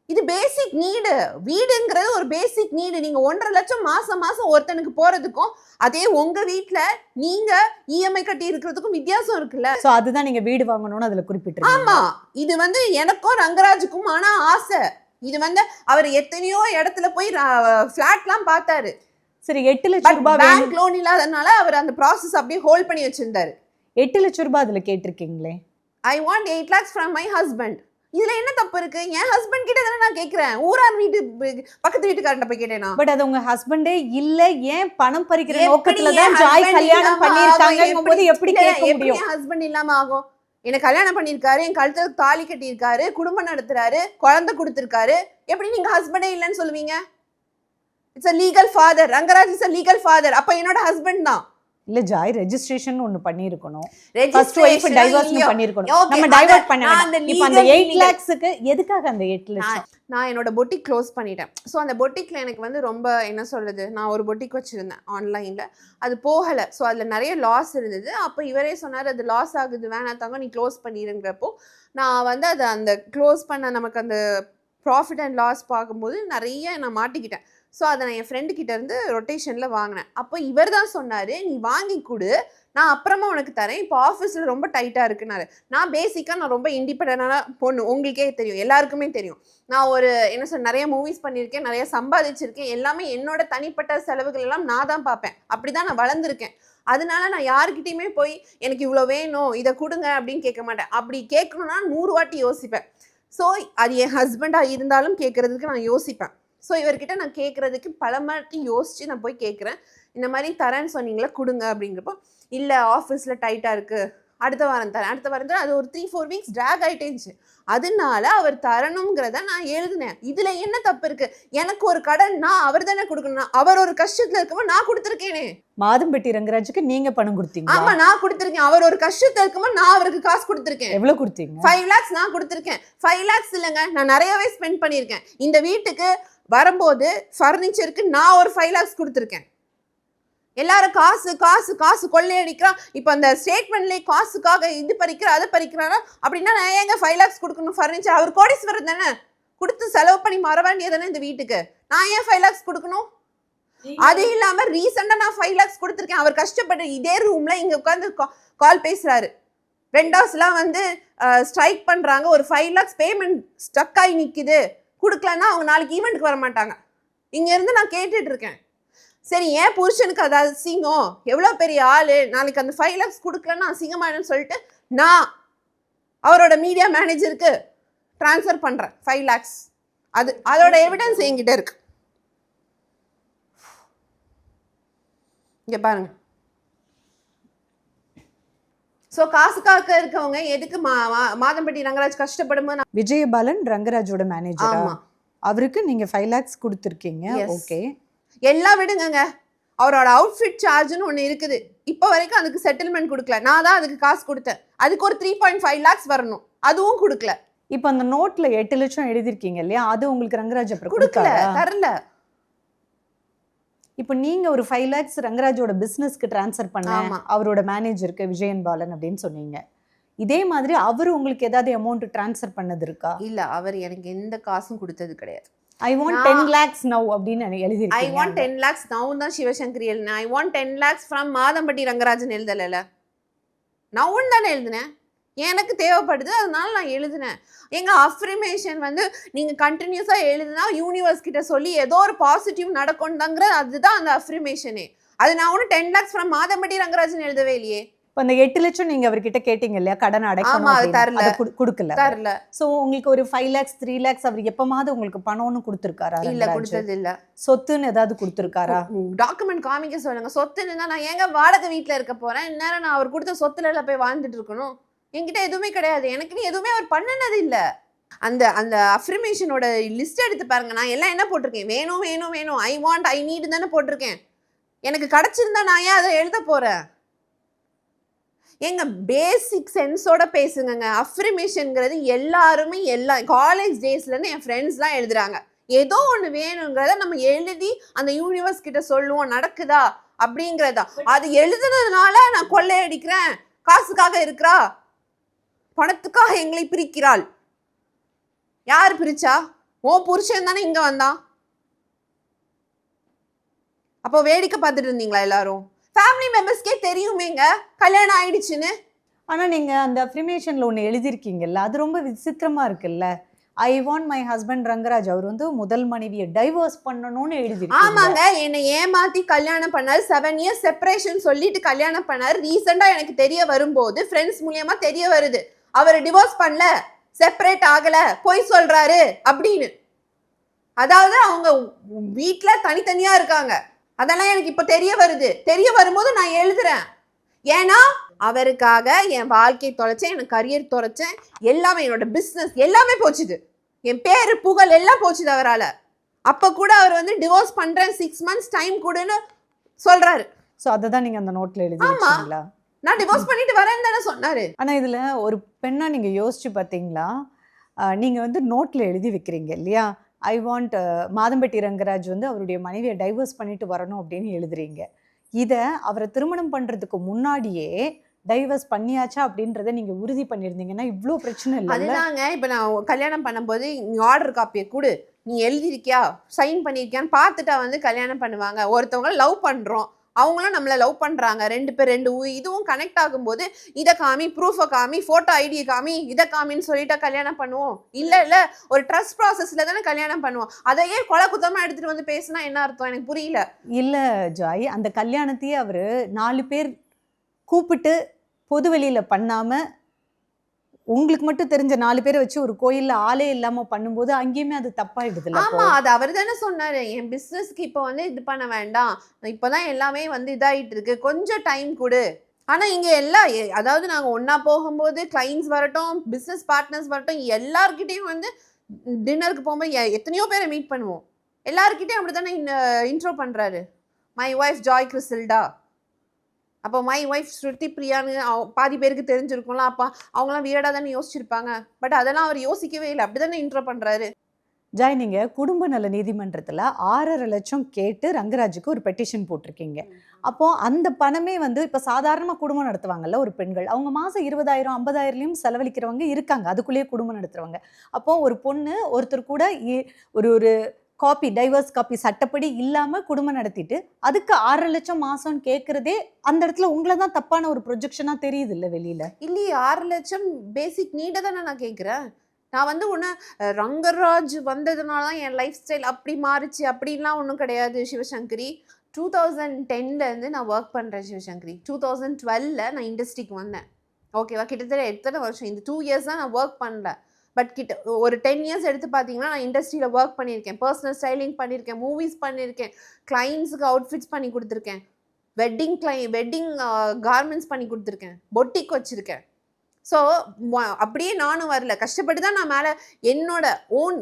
B: இது பேசிக் நீடு. வீடுங்கிறது ஒரு பேசிக் நீடு. நீங்க 1.5 லட்சம் மாசம் மாசம் ஒருத்தனுக்கு போறதுக்கும் அதே உங்க வீட்டுல நீங்க இஎம்ஐ கட்டி இருக்கிறதுக்கும் வித்தியாசம் இருக்குல்ல.
A: சோ அதுதான் நீங்க வீடு வாங்கணும்னு அதுல குறிப்பிட்டு.
B: ஆமா, இது வந்து எனக்கும் ரங்கராஜுக்கும் ஆனா ஆசை. இது வந்து அவர் எத்தனையோ இடத்துல போய் ஃபிளாட்லாம் பார்த்தாரு.
A: சரி, 8 லட்சம் ரூபாய்
B: பேங்க் லோன் இல்லாதனால அவர் அந்த ப்ராசஸ் அப்படியே ஹோல்ட் பண்ணி வச்சிருந்தாரு.
A: 8 லட்சம் ரூபாய் அதுல கேட்டிருக்கீங்களே.
B: I want 8 lakhs from my husband. இதுல என்ன தப்பு இருக்கு? என் ஹஸ்பண்ட் கிட்ட தானே நான் கேக்குறேன். ஊரார் வீட்டு பக்கத்து வீட்டுக்காரண்ட போய் கேட்டேனா?
A: பட் அது உங்க ஹஸ்பண்டே இல்ல, ஏன் பணம் பறிக்கிற நோக்கத்துல தான் ஜாய் கல்யாணம் பண்ணிருக்காங்கங்கும்போது எப்படி கேட்க முடியும்?
B: என் ஹஸ்பண்ட் இல்லாம ஆகும்? என்ன கல்யாணம் பண்ணிருக்காரு, என் கழுத்துல தாலி கட்டியிருக்காரு, குடும்பம் நடத்துறாரு, குழந்தை கொடுத்திருக்காரு. எப்படி நீங்க ஹஸ்பண்டே இல்லைன்னு சொல்லுவீங்க? It's a legal father. Rangaraj is a legal father. அப்ப என்னோட ஹஸ்பண்ட் தான்.
A: இல்ல ஜாய், ரெஜிஸ்ட்ரேஷன் ஒன்னு பண்ணிருக்கணும்.
B: ஃபர்ஸ்ட்
A: வைஃப் டைவர்ஸ் பண்ணிருக்கணும். நம்ம டைவர்ட் பண்ணலாம். இப்போ அந்த 8 lakhsக்கு எதுக்காக அந்த 8 லட்சம்?
B: நான் என்னோட பொட்டிக் க்ளோஸ் பண்ணிட்டேன். ஸோ அந்த பொட்டிக்ல எனக்கு வந்து ரொம்ப என்ன சொல்றது, நான் ஒரு பொட்டிக் வச்சிருந்தேன் ஆன்லைன்ல, அது போகலை. ஸோ அதில் நிறைய லாஸ் இருந்தது. அப்போ இவரே சொன்னார், அது லாஸ் ஆகுது, வேணாத்தாங்க, நீ க்ளோஸ் பண்ணிடுங்கிறப்போ நான் வந்து அதை அந்த க்ளோஸ் பண்ண நமக்கு அந்த ப்ராஃபிட் அண்ட் லாஸ் பார்க்கும்போது நிறைய நான் மாட்டிக்கிட்டேன். ஸோ அதை நான் என் ஃப்ரெண்டுக்கிட்ட இருந்து ரொட்டேஷனில் வாங்கினேன். அப்போ இவர் தான் சொன்னார், நீ வாங்கி கொடு, நான் அப்புறமா உனக்கு தரேன், இப்போ ஆஃபீஸில் ரொம்ப டைட்டாக இருக்குன்னாரு. நான் பேசிக்காக நான் ரொம்ப இண்டிபெண்டனான பொண்ணு, உங்களுக்கே தெரியும், எல்லாருக்குமே தெரியும். நான் ஒரு என்ன சொல்ல, நிறைய மூவிஸ் பண்ணியிருக்கேன், நிறைய சம்பாதிச்சிருக்கேன், எல்லாமே என்னோட தனிப்பட்ட செலவுகள் எல்லாம் நான் தான் பார்ப்பேன். அப்படி தான் நான் வளர்ந்துருக்கேன். அதனால நான் யாருக்கிட்டையுமே போய் எனக்கு இவ்வளோ வேணும், இதை கொடுங்க அப்படின்னு கேட்க மாட்டேன். அப்படி கேட்கணுன்னா 100 வாட்டி யோசிப்பேன். ஸோ அது என் ஹஸ்பண்டாக இருந்தாலும் கேட்குறதுக்கு நான் யோசிப்பேன். ஸோ இவர்கிட்ட நான் கேட்குறதுக்கு பல மாட்டி யோசித்து நான் போய் கேட்குறேன். இந்த மாதிரி தரேன்னு சொன்னீங்களா, கொடுங்க அப்படிங்கிறப்போ, இல்லை ஆஃபீஸில் டைட்டாக இருக்குது, அடுத்த வாரம் தரேன், அடுத்த வாரம் தரேன். அது ஒரு 3-4 weeks ட்ராக் ஆகிட்டே இருந்துச்சு. அதனால அவர் தரணுங்கிறத நான் எழுதினேன். இதில் என்ன தப்பு இருக்குது? எனக்கு ஒரு கடன், நான் அவர் தானே கொடுக்கணும். அவர் ஒரு கஷ்டத்தில் இருக்கும்போது நான் கொடுத்துருக்கேனே.
A: மாதம்பட்டி ரங்கராஜுக்கு நீங்க பணம் கொடுத்தீங்க?
B: ஆமா, நான் கொடுத்துருக்கேன். அவர் ஒரு கஷ்டத்தில் இருக்கும்போது நான் அவருக்கு காசு கொடுத்துருக்கேன்.
A: எவ்வளவு கொடுத்தீங்க?
B: 5 lakhs நான் கொடுத்துருக்கேன். 5 lakhs இல்லைங்க, நான் நிறையவே ஸ்பெண்ட் பண்ணியிருக்கேன். இந்த வீட்டுக்கு வரும்போது ஃபர்னிச்சருக்கு நான் ஒரு 5 lakhs கொடுத்துருக்கேன். எல்லாரும் காசு காசு காசு கொள்ளையடிக்கிறான். இப்போ அந்த ஸ்டேட்மெண்ட்லேயே காசுக்காக இது பறிக்கிற அதை பறிக்கிறானா? அப்படின்னா நான் ஏங்க 5 lakhs கொடுக்கணும் ஃபர்னிச்சர்? அவர் கோடீஸ்வரர் தானே, கொடுத்து செலவு பண்ணி மற வேண்டியதானே இந்த வீட்டுக்கு. நான் ஏன் 5 lakhs கொடுக்கணும்? அது இல்லாம ரீசெண்டா நான் 5 lakhs கொடுத்துருக்கேன். அவர் கஷ்டப்பட்டு இதே ரூம்ல இங்க உட்காந்து கால் பேசுறாரு. வெண்டர்ஸ்லாம் வந்து ஸ்ட்ரைக் பண்றாங்க, ஒரு 5 lakhs பேமெண்ட் ஸ்டக் ஆகி நிக்குது, கொடுக்கலன்னா அவங்க நாளைக்கு ஈவெண்ட்டுக்கு வர மாட்டாங்க. இங்க இருந்து நான் கேட்டுட்டு இருக்கேன். சரி, ஏன் புருஷனுக்கு அது அசிங்கம், எவ்வளோ பெரிய ஆளு, நாளைக்கு அந்த 5 lakhs கொடுக்கலன்னா அசிங்கமாயிடுன்னு சொல்லிட்டு நான் அவரோட மீடியா மேனேஜருக்கு ட்ரான்ஸ்ஃபர் பண்றேன் 5 lakhs. அதோட எவிடன்ஸ் என்கிட்ட இருக்கு. இங்க பாருங்க. ஸோ காசுக்காக இருக்கவங்க எதுக்கு மாதம்பட்டி ரங்கராஜ் கஷ்டப்படும்போது
A: விஜயபாலன் ரங்கராஜோட மேனேஜர்.
B: ஆமா
A: அவருக்கு நீங்க 5 lakhs கொடுத்துருக்கீங்க.
B: Yes.
A: ஓகே,
B: எல்லாம் விடுங்கங்க, அவரோட அவுட்ஃபிட் சார்ஜ்னு ஒன்று இருக்குது. இப்போ வரைக்கும் அதுக்கு செட்டில்மெண்ட் கொடுக்கல. நான் தான் அதுக்கு காசு கொடுத்தேன். அதுக்கு ஒரு 3.5 lakhs வரணும், அதுவும் கொடுக்கல.
A: இப்போ அந்த நோட்ல 8 லட்சம் எழுதிருக்கீங்க இல்லையா, அது உங்களுக்கு ரங்கராஜ் அப்புறம்
B: கொடுக்கல,
A: கொடுக்கல.
B: தரல.
A: இப்போ நீங்க ஒரு 5 lakhs ரங்கராஜோட பிசினஸ்க்கு ட்ரான்ஸ்ஃபர் பண்ண
B: ஆமா.
A: அவரோட மேனேஜருக்கு விஜயன் பாலன் அப்படின்னு சொன்னீங்க. இதே மாதிரி அவர் உங்களுக்கு ஏதாவது அமௌண்ட் ட்ரான்ஸ்ஃபர் பண்ணது இருக்கா?
B: இல்ல, அவர் எனக்கு எந்த காசும் கொடுத்தது கிடையாது.
A: ஐ வாண்ட் 10 lakhs now அப்படின்னு
B: ஐ
A: எழுதிருக்கீங்க.
B: வாண்ட் 10 lakhs நவுன் தான் சிவசங்கரி எழுதினேன். I want 10 lakhs from Madhampatti Rangarajan எழுதல, நவுன் தானே எழுதினேன். எனக்கு தேவைப்படுது, அதனால நான் எழுதினேன். எங்க அஃப்ரிமேஷன் வந்து நீங்க கண்டினியூஸா எழுதுனா யூனிவர்ஸ் கிட்ட சொல்லி ஏதோ ஒரு பாசிட்டிவ் நடக்கும்தாங்கிற அதுதான் அந்த அஃப்ரிமேஷனே. அது நான் ஒன்றும் 10 lakhs ஃப்ரம் மாதம்பட்டி ரங்கராஜன் எழுதவே இல்லையே.
A: இப்போ அந்த 8 லட்சம் நீங்க அவர்கிட்ட கேட்டீங்க இல்லையா, கடன்
B: ஆமா,
A: அடைக்கணும்
B: அது
A: அப்படின்னு.
B: தரல.
A: அதை கொடுக்கல.
B: தரல.
A: சோ உங்களுக்கு ஒரு 5 lakhs 3 lakhs அவர் எப்பமாவது உங்களுக்கு பணம்னு கொடுத்துருக்காரா?
B: இல்ல, கொடுத்தது இல்ல.
A: சொத்துன்னு ஏதாவது கொடுத்துருக்காரா?
B: டாக்குமெண்ட் காமிக்க சொல்லுங்க. சொத்துன்னு நான் ஏங்க வாடகை வீட்டுல இருக்க போறேன்? இந்நேரம் நான் அவர் கொடுத்த சொத்துல எல்லாம் போய் வாழ்ந்துட்டு இருக்கணும்? என்கிட்ட எதுவுமே கிடையாது. எனக்குன்னு எதுவுமே அவர் பண்ணினது இல்ல. அந்த அந்த அஃப்ரிமேஷனோட லிஸ்ட் எடுத்து பாருங்க. நான் எல்லாம் என்ன போட்டிருக்கேன்? வேணும் வேணும் வேணும், ஐ வாண்ட் ஐ நீட் தானே போட்டிருக்கேன். எனக்கு கிடைச்சிருந்தா நான் ஏன் அதை எழுத போறேன்? எங்க பேசிக் சென்ஸோட பேசுங்க. அஃப்ரிமேஷன்ங்கிறது எல்லாருமே எல்லா காலேஜ் டேஸ்லேருந்து என் ஃப்ரெண்ட்ஸ்லாம் எழுதுறாங்க. ஏதோ ஒன்று வேணுங்கிறத நம்ம எழுதி அந்த யூனிவர்ஸ் கிட்ட சொல்லுவோம், நடக்குதா அப்படிங்கிறதா. அது எழுதுனதுனால நான் கொள்ளையடிக்கிறேன், காசுக்காக இருக்கிறா, பணத்துக்காக எங்களை பிரிக்கிறாள். யார் பிரிச்சா? ஓ புருஷன் தானே இங்க வந்தான். அப்போ வேடிக்கை பார்த்துட்டு இருந்தீங்களா எல்லாரும்? ஃபேமிலி மெம்பர்ஸ்க்கே தெரியுமேங்க கல்யாணம் ஆயிடுச்சுன்னு.
A: ஆனா நீங்க அந்த அஃப்ரிமேஷன்ல ஒண்ணு எழுதிருக்கீங்கல்ல, அது ரொம்ப விசித்திரமா இருக்குல்ல. I want my husband Rangaraj, அவர் வந்து முதல் மனைவியை டைவர்ஸ் பண்ணணும்னு எழுதிருக்கீங்க.
B: ஆமாங்க, என்னை ஏமாத்தி கல்யாணம் பண்ணாரு. 7 years செப்பரேஷன் சொல்லிட்டு கல்யாணம் பண்ணாரு. ரீசெண்டா எனக்கு தெரிய வரும்போது ஃப்ரெண்ட்ஸ் மூலியமா தெரிய வருது அவர் டிவோர்ஸ் பண்ணல, செப்பரேட் ஆகல, பொய் சொல்றாரு அப்படின்னு. அதாவது அவங்க வீட்டுல தனித்தனியா இருக்காங்க. அதெல்லாம் எனக்கு இப்ப தெரிய வருது. தெரிய வரும்போது நான் எழுதுறேன். ஏன்னா அவருக்காக என் வாழ்க்கை தொலைச்சேன், என் கரியர் தொலைச்சேன், எல்லாமே என்னோட பிஸ்னஸ் எல்லாமே போச்சுது, என் பேரு புகழ் எல்லாம் போச்சுது அவரால். அப்ப கூட அவர் வந்து டிவோர்ஸ் பண்றேன் 6 months டைம் கொடுன்னு சொல்றாரு.
A: சோ அதை தான் நீங்க அந்த நோட்ல எழுதிருக்கீங்களா?
B: நான் டிவோர்ஸ் பண்ணிட்டு வரேன்னு தானே சொன்னாரு.
A: ஆனா இதுல ஒரு பெண்ணா நீங்க யோசிச்சு பாத்தீங்களா? நீங்க வந்து நோட்ல எழுதி வைக்கிறீங்க இல்லையா, ஐ வாண்ட் மாதம்பட்டி ரங்கராஜ் வந்து அவருடைய மனைவியை டைவர்ஸ் பண்ணிட்டு வரணும் அப்படின்னு எழுதுறீங்க. இதை அவரை திருமணம் பண்றதுக்கு முன்னாடியே டைவர்ஸ் பண்ணியாச்சா அப்படின்றத நீங்க உறுதி பண்ணியிருந்தீங்கன்னா இவ்வளோ பிரச்சனை இல்லை.
B: அதுதாங்க இப்போ நான் கல்யாணம் பண்ணும்போது நீ ஆர்டர் காப்பியை கொடு, நீ எழுதிருக்கியா சைன் பண்ணியிருக்கியான்னு பார்த்துட்டா வந்து கல்யாணம் பண்ணுவாங்க. ஒருத்தவங்க லவ் பண்ணுறோம், அவங்களும் நம்மளை லவ் பண்ணுறாங்க, 2 பேர் 2 இதுவும் கனெக்ட் ஆகும்போது இதை காமி, ப்ரூஃபை காமி, ஃபோட்டோ ஐடியை காமி, இதை காமின்னு சொல்லிட்டா கல்யாணம் பண்ணுவோம்? இல்லை, ஒரு ட்ரஸ்ட் ப்ராசஸில் தானே கல்யாணம் பண்ணுவோம். அதையே கொலை குத்தமாக எடுத்துகிட்டு வந்து பேசினா என்ன அர்த்தம்? எனக்கு புரியல.
A: இல்லை ஜாய், அந்த கல்யாணத்தையே அவர் 4 பேர் கூப்பிட்டு பொது வெளியில் பண்ணாமல் உங்களுக்கு மட்டும் தெரிஞ்ச 4 பேரை வச்சு ஒரு கோயில்ல ஆளே இல்லாம பண்ணும்போது அங்கேயுமே அது தப்பாயிடுதுல்ல.
B: ஆமா, அது அவர் தானே சொன்னாரு, என் பிசினஸ்க்கு இப்போ வந்து இது பண்ண வேண்டாம், இப்போதான் எல்லாமே வந்து இதாயிட்டு இருக்கு, கொஞ்சம் டைம் கொடு. ஆனா இங்க எல்லாம் அதாவது நாங்க ஒன்னா போகும்போது கிளைண்ட்ஸ் வரட்டும், பிசினஸ் பார்ட்னர்ஸ் வரட்டும், எல்லார்கிட்டையும் வந்து டின்னருக்கு போகும்போது எத்தனையோ பேரை மீட் பண்ணுவோம். எல்லாருக்கிட்டையும் அப்படித்தானே இன்ட்ரோ பண்றாரு, மை ஒய்ஃப் ஜாய் கிறிஸ்டல்டா. அப்போ மை ஒய்ஃப் ஸ்ருதி பிரியான்னு பாதி பேருக்கு தெரிஞ்சிருக்கும்ல. அப்போ அவங்களாம் வியர்டாக தானே யோசிச்சிருப்பாங்க. பட் அதெல்லாம் அவர் யோசிக்கவே இல்லை, அப்படி தானே இன்ட்ரோ பண்ணுறாரு.
A: ஜாய், நீங்கள் குடும்ப நல நீதிமன்றத்தில் 6.5 லட்சம் கேட்டு ரங்கராஜுக்கு ஒரு பெட்டிஷன் போட்டிருக்கீங்க. அப்போது அந்த பணமே வந்து இப்போ சாதாரணமாக குடும்பம் நடத்துவாங்கல்ல ஒரு பெண்கள், அவங்க மாதம் 20,000 50,000லையும் செலவழிக்கிறவங்க இருக்காங்க, அதுக்குள்ளேயே குடும்பம் நடத்துறவங்க. அப்போது ஒரு பொண்ணு ஒருத்தர் கூட ஒரு காப்பி, டைவர்ஸ் காப்பி சட்டப்படி இல்லாமல் குடும்பம் நடத்திட்டு அதுக்கு 6.5 லட்சம் மாதம்னு கேட்குறதே அந்த இடத்துல உங்களை தான் தப்பான ஒரு ப்ரொஜெக்ஷனாக தெரியுது இல்லை வெளியில்?
B: இல்லையே, 6 லட்சம் பேசிக் நீடை தானே நான் கேட்குறேன். நான் வந்து ஒன்று ரங்கராஜ் வந்ததுனால தான் என் லைஃப் ஸ்டைல் அப்படி மாறிச்சு அப்படின்லாம் ஒன்றும் கிடையாது சிவசங்கரி. 2010லேருந்து நான் ஒர்க் பண்ணுறேன் சிவசங்கரி. 2012ல் நான் இண்டஸ்ட்ரிக்கு வந்தேன். ஓகேவா, கிட்டத்தட்ட எத்தனை வருஷம், இந்த 2 years தான் நான் ஒர்க் பண்ணல. பட் ஒரு 10 years எடுத்து பார்த்தீங்கன்னா நான் இண்டஸ்ட்ரியில் ஒர்க் பண்ணியிருக்கேன், பர்சனல் ஸ்டைலிங் பண்ணியிருக்கேன், மூவிஸ் பண்ணியிருக்கேன், கிளைண்ட்ஸுக்கு அவுட்ஃபிட்ஸ் பண்ணி கொடுத்துருக்கேன், வெட்டிங் கார்மெண்ட்ஸ் பண்ணி கொடுத்துருக்கேன், பொட்டிக் வச்சுருக்கேன். ஸோ அப்படியே நானும் வரல, கஷ்டப்பட்டு தான் நான் மேலே என்னோட ஓன்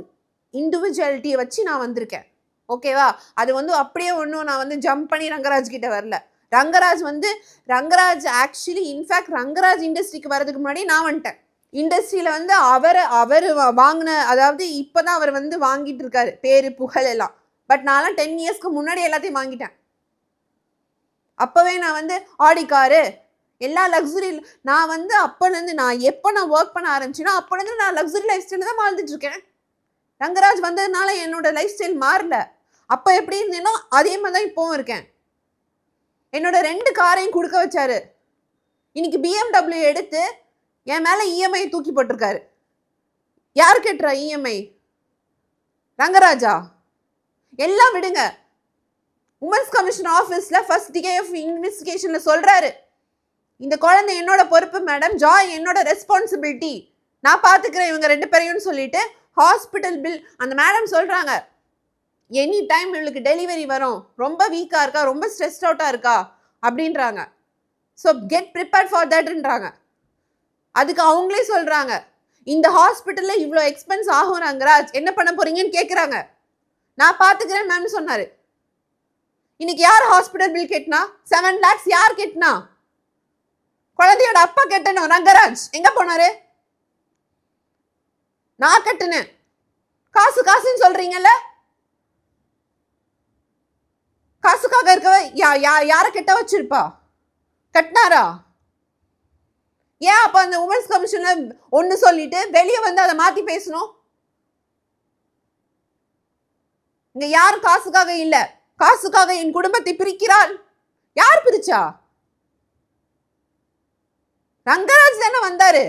B: இண்டிவிஜுவாலிட்டியை வச்சு நான் வந்திருக்கேன். ஓகேவா? அது வந்து அப்படியே ஒன்றும் நான் வந்து ஜம்ப் பண்ணி ரங்கராஜ் கிட்ட வரல. ரங்கராஜ் ஆக்சுவலி இன்ஃபேக்ட் ரங்கராஜ் இண்டஸ்ட்ரிக்கு வர்றதுக்கு முன்னாடி நான் வந்துட்டேன். இண்டஸ்ட்ரியில் வந்து அவர் வாங்கின, அதாவது இப்போ தான் அவர் வந்து வாங்கிட்டு இருக்காரு பேரு புகழ் எல்லாம். பட் நான்லாம் 10 இயர்ஸ்க்கு முன்னாடி எல்லாத்தையும் வாங்கிட்டேன். அப்போவே நான் வந்து ஆடி காரு எல்லா லக்ஸுரி, நான் வந்து அப்போலேருந்து நான் எப்போ நான் ஒர்க் பண்ண ஆரம்பிச்சேன்னா அப்போலேருந்து நான் லக்ஸுரி லைஃப் ஸ்டைல் தான் வாழ்ந்துட்டு இருக்கேன். ரங்கராஜ் வந்ததுனால என்னோட லைஃப் ஸ்டைல் மாறல. அப்போ எப்படி இருந்தேனோ அதே மாதிரி தான் இப்போவும் இருக்கேன். என்னோட 2 காரையும் கொடுக்க வச்சாரு. இன்னைக்கு BMW எடுத்து என் மேலே இஎம்ஐ தூக்கி போட்டிருக்காரு. யார் கேட்டுறா இஎம்ஐ? ரங்கராஜா? எல்லாம் விடுங்க. உமன்ஸ் கமிஷன் ஆஃபீஸில் ஃபர்ஸ்ட் டிகேஎஃப் இன்வெஸ்டிகேஷனில் சொல்கிறாரு, இந்த குழந்தை என்னோட பொறுப்பு மேடம், ஜாய் என்னோட ரெஸ்பான்சிபிலிட்டி, நான் பார்த்துக்கிறேன் இவங்க 2 பேரையும் சொல்லிட்டு ஹாஸ்பிட்டல் பில் அந்த மேடம் சொல்கிறாங்க, எனி டைம் இவளுக்கு டெலிவரி வரும், ரொம்ப வீக்காக இருக்கா, ரொம்ப ஸ்ட்ரெஸ்ட் அவுட்டாக இருக்கா அப்படின்றாங்க. ஸோ கெட் ப்ரிப்பேர்ட் ஃபார் தட்ன்றாங்க. அதுக்கு அவங்களே சொல்கிறாங்க, இந்த ஹாஸ்பிட்டலில் இவ்வளோ எக்ஸ்பென்ஸ் ஆகும் ரங்கராஜ், என்ன பண்ண போகிறீங்கன்னு கேட்குறாங்க. நான் பார்த்துக்கிறேன் மேம் சொன்னார். இன்னைக்கு யார் ஹாஸ்பிட்டல் பில் கெட்டினா? 7 lakhs யார் கெட்டினா? குழந்தையோட அப்பா கெட்டணும். ரங்கராஜ் எங்க போனாரு? நான் கட்டுனேன். காசுன்னு சொல்றீங்கல்ல, காசுக்காக இருக்கவ யார கெட்ட வச்சிருப்பா? கட்டினாரா? ஏன் அப்ப அந்த உமன்ஸ் கமிஷன்ல ஒன்னு சொல்லிட்டு வெளியே வந்து அதை மாத்தி பேசணும்? இங்க யாரும் காசுக்காக இல்ல, காசுக்காக என் குடும்பத்தை பிரிக்கிறாள். யார் பிரிச்சா? ரங்கராஜ் தானே வந்தாரு.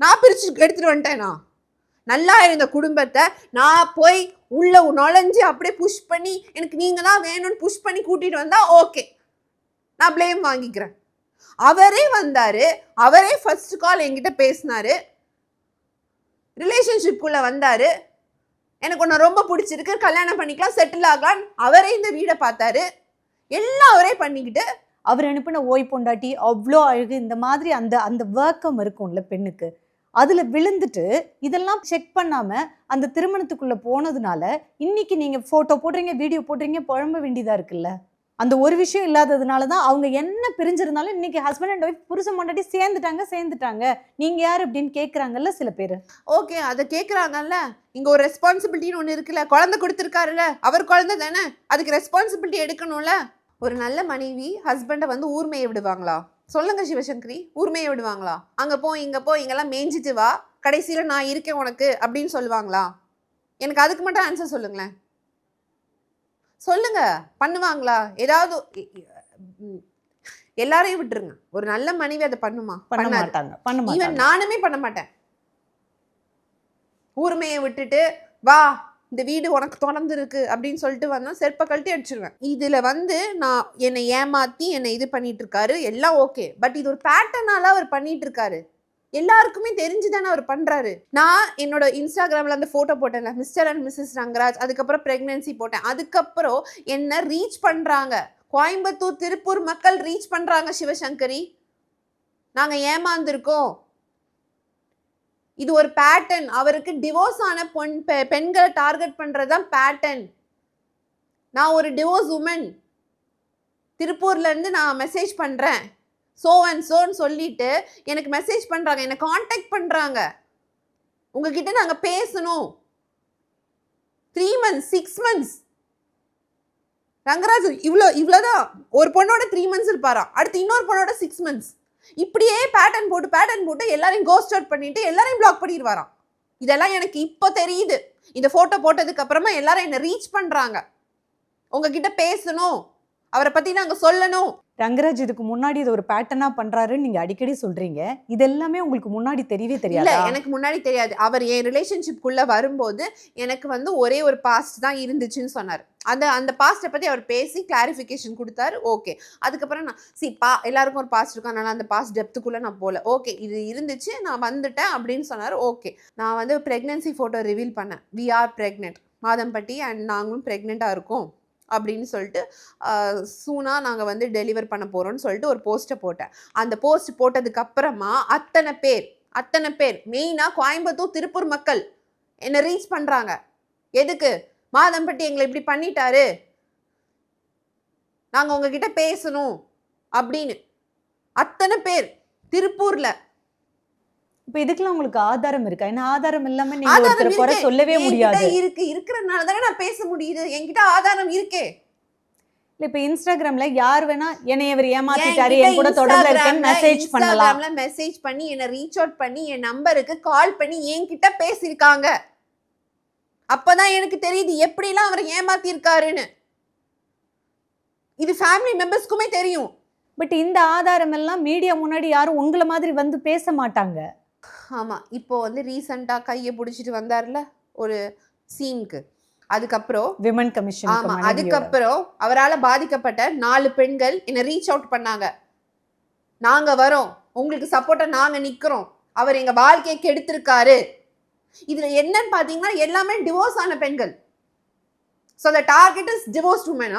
B: நான் பிரிச்சு எடுத்துட்டு வந்துட்டேனா? நல்லா இருந்த குடும்பத்தை நான் போய் உள்ள நுழைஞ்சு அப்படியே புஷ் பண்ணி எனக்கு நீங்க தான் வேணும்னு புஷ் பண்ணி கூட்டிட்டு வந்தா ஓகே, நான் பிளேம் வாங்கிக்கிறேன். அவரே வந்தாரு, அவரே ஃபர்ஸ்ட் கால் என்கிட்ட பேசினாரு, ரிலேஷன்ஷிப்குள்ள வந்தாரு, எனக்கு ஒன்று ரொம்ப பிடிச்சிருக்கு, கல்யாணம் பண்ணிக்கலாம், செட்டில் ஆகலாம், அவரே இந்த வீடை பார்த்தாரு, எல்லாம் அவரே பண்ணிக்கிட்டு.
A: அவர் அனுப்பின ஓய் பொண்டாட்டி அவ்வளோ அழகு, இந்த மாதிரி அந்த அந்த ஒர்க்கம் இருக்கும்ல பெண்ணுக்கு, அதில் விழுந்துட்டு இதெல்லாம் செக் பண்ணாமல் அந்த திருமணத்துக்குள்ளே போனதுனால இன்னைக்கு நீங்கள் ஃபோட்டோ போடுறீங்க, வீடியோ போடுறீங்க, புழம்ப வேண்டியதாக இருக்குல்ல. அந்த ஒரு விஷயம் இல்லாததுனால தான் அவங்க என்ன பிரிஞ்சிருந்தாலும் இன்னைக்கு ஹஸ்பண்ட் அண்ட் ஒய்ஃப் புருஷன் பொண்டாட்டி சேர்ந்துட்டாங்க, நீங்கள் யார் அப்படின்னு கேட்குறாங்கல்ல சில பேர்.
B: ஓகே, அதை கேட்குறாங்கல்ல. இங்கே ஒரு ரெஸ்பான்சிபிலிட்டின்னு ஒன்று இருக்குல்ல, குழந்தை கொடுத்துருக்காருல்ல, அவர் குழந்தை தானே, அதுக்கு ரெஸ்பான்சிபிலிட்டி எடுக்கணும்ல. ஒரு நல்ல மனைவி ஹஸ்பண்டை வந்து ஊர்மையை விடுவாங்களா? சொல்லுங்க சிவசங்கரி, ஊர்மையை விடுவாங்களா? அங்கே போ இங்கே போ, இங்கெல்லாம் மேய்ஞ்சிட்டு வா, கடைசியில் நான் இருக்கேன் உனக்கு அப்படின்னு சொல்லுவாங்களா? எனக்கு அதுக்கு மட்டும் ஆன்சர் சொல்லுங்களேன். சொல்லுங்க, பண்ணுவாங்களா? ஏதாவது எல்லாரையும் விட்டுருங்க, ஒரு நல்ல மனைவி அதை பண்ணுமா?
A: பண்ண மாட்டாங்க.
B: ஈவன் நானுமே பண்ண மாட்டேன். ஊர்மையை விட்டுட்டு வா, இந்த வீடு உனக்கு தொடர்ந்துருக்கு அப்படின்னு சொல்லிட்டு வந்தா செருப்பை கழட்டி அடிச்சிருவேன். இதுல வந்து நான் என்னை ஏமாத்தி என்னை இது பண்ணிட்டு இருக்காரு, எல்லாம் ஓகே. பட் இது ஒரு பேட்டர்னால அவர் பண்ணிட்டு இருக்காரு, எல்லாருக்குமே தெரிஞ்சுதானே அவர் பண்றாரு. நான் என்னோட இன்ஸ்டாகிராம்ல அந்த போட்டோ போட்டேன்ல, மிஸ்டர் அண்ட் மிஸ்ஸஸ் ரங்கராஜ், அதுக்கப்புறம் பிரெக்னன்சி போட்டேன். அதுக்கப்புறம் என்ன ரீச் பண்றாங்க, கோயம்புத்தூர் திருப்பூர் மக்கள் ரீச் பண்றாங்க, சிவசங்கரி நாங்க ஏமாந்துருக்கோம். இது ஒரு பேட்டர்ன். அவருக்கு டிவோர்ஸ் ஆன பெண்களை டார்கெட் பண்றதுதான் பேட்டர்ன். நான் ஒரு டிவோர்ஸ் உமன், திருப்பூர்ல இருந்து நான் மெசேஜ் பண்றேன், சோ அண்ட் சோன்னு சொல்லிட்டு எனக்கு மெசேஜ் பண்றாங்க, என்னை காண்டாக்ட் பண்றாங்க, உங்ககிட்ட நாங்க பேசணும். 3 months 6 months ரங்கராஜ் இவ்வளவுதான். ஒரு பொண்ணோட 3 months இருப்பாராம், அடுத்து இன்னொரு பொண்ணோட 6 months. இப்படியே பேட்டர்ன் போட்டு எல்லாரையும் கோஸ்ட் அவுட் பண்ணிட்டு எல்லாரையும் பிளாக் பண்ணிடுவாராம். இதெல்லாம் எனக்கு இப்போ தெரியுது. இந்த போட்டோ போட்டதுக்கு அப்புறமா எல்லாரும் என்ன ரீச் பண்றாங்க, உங்ககிட்ட பேசணும், அவரை பத்தி நாங்க சொல்லணும்.
A: ரங்கராஜ் இதுக்கு முன்னாடி இது ஒரு பேட்டர்னா பண்றாருன்னு நீங்க அடிக்கடி சொல்றீங்க, இது எல்லாமே உங்களுக்கு முன்னாடி தெரியவே தெரியாது?
B: இல்ல, எனக்கு முன்னாடி தெரியாது. அவர் என் ரிலேஷன்ஷிப்குள்ள வரும்போது எனக்கு வந்து ஒரே ஒரு பாஸ்ட் தான் இருந்துச்சுன்னு சொன்னார். அந்த பாஸ்ட்டை பத்தி அவர் பேசி கிளாரிஃபிகேஷன் கொடுத்தாரு. ஓகே, அதுக்கப்புறம் நான் எல்லாருக்கும் ஒரு பாஸ்ட் இருக்கும், அதனால அந்த பாஸ்ட் டெப்த்துக்குள்ள நான் போல. ஓகே, இது இருந்துச்சு, நான் வந்துட்டேன் அப்படின்னு சொன்னார். ஓகே, நான் வந்து பிரெக்னன்சி போட்டோ ரிவீல் பண்ணேன். We are pregnant, Madhampatti, and நாங்களும் பிரெக்னெண்டா இருக்கோம் அப்படின்னு சொல்லிட்டு சூனா நாங்கள் வந்து டெலிவர் பண்ண போகிறோம்னு சொல்லிட்டு ஒரு போஸ்ட்டை போட்டேன். அந்த போஸ்ட் போட்டதுக்கு அப்புறமா அத்தனை பேர் மெயினாக கோயம்புத்தூர் திருப்பூர் மக்கள் என்னை ரீச் பண்ணுறாங்க. எதுக்கு? மாதம்பட்டி எங்களை இப்படி பண்ணிட்டாரு, நாங்கள் உங்ககிட்ட பேசணும் அப்படின்னு. அத்தனை பேர் திருப்பூர்ல.
A: இப்போ இதுக்கெல்லாம் உங்களுக்கு ஆதாரம் இருக்கா? ஏன்னா ஆதாரம் இல்லாம நீங்க ஒருத்தர் குறை சொல்லவே முடியாது.
B: இருக்கிறதுனால தானே நான் பேச முடியுது. என்கிட்ட ஆதாரம் இருக்கே.
A: இல்ல இப்ப இன்ஸ்டாகிராம்ல யார் வேணா என்னை இவர் ஏமாத்திட்டாரு என் கூட தொடர்புல இருக்கேன்னு மெசேஜ் பண்ணலாம்.
B: இன்ஸ்டாகிராம்ல மெசேஜ் பண்ணி என்ன ரீச் அவுட் பண்ணி என் நம்பருக்கு கால் பண்ணி என்கிட்ட பேசியிருக்காங்க. அப்பதான் எனக்கு தெரியுது எப்படிலாம் அவர் ஏமாத்தி இருக்காருன்னு. இது ஃபேமிலி மெம்பர்ஸ்க்குமே தெரியும்.
A: பட் இந்த ஆதாரம் எல்லாம் மீடியா முன்னாடி யாரும் உங்களை மாதிரி வந்து பேச மாட்டாங்க.
B: ஆமா, இப்போ வந்து ரீசெண்டா கையை பிடிச்சிட்டு வந்தார்ல ஒரு சீனுக்கு, அதுக்கப்புறம்
A: விமன் கமிஷன்.
B: ஆமா, அதுக்கப்புறம் அவரால் பாதிக்கப்பட்ட 4 பெண்கள் என்ன ரீச் அவுட் பண்ணாங்க. நாங்க வரோம், உங்களுக்கு சப்போர்ட்டா நாங்க நிக்கிறோம், அவர் எங்க வாழ்க்கையை கெடுத்திருக்காரு. இதுல என்னன்னு பாத்தீங்கன்னா எல்லாமே டிவோர்ஸ் ஆன பெண்கள். So the target is divorced women.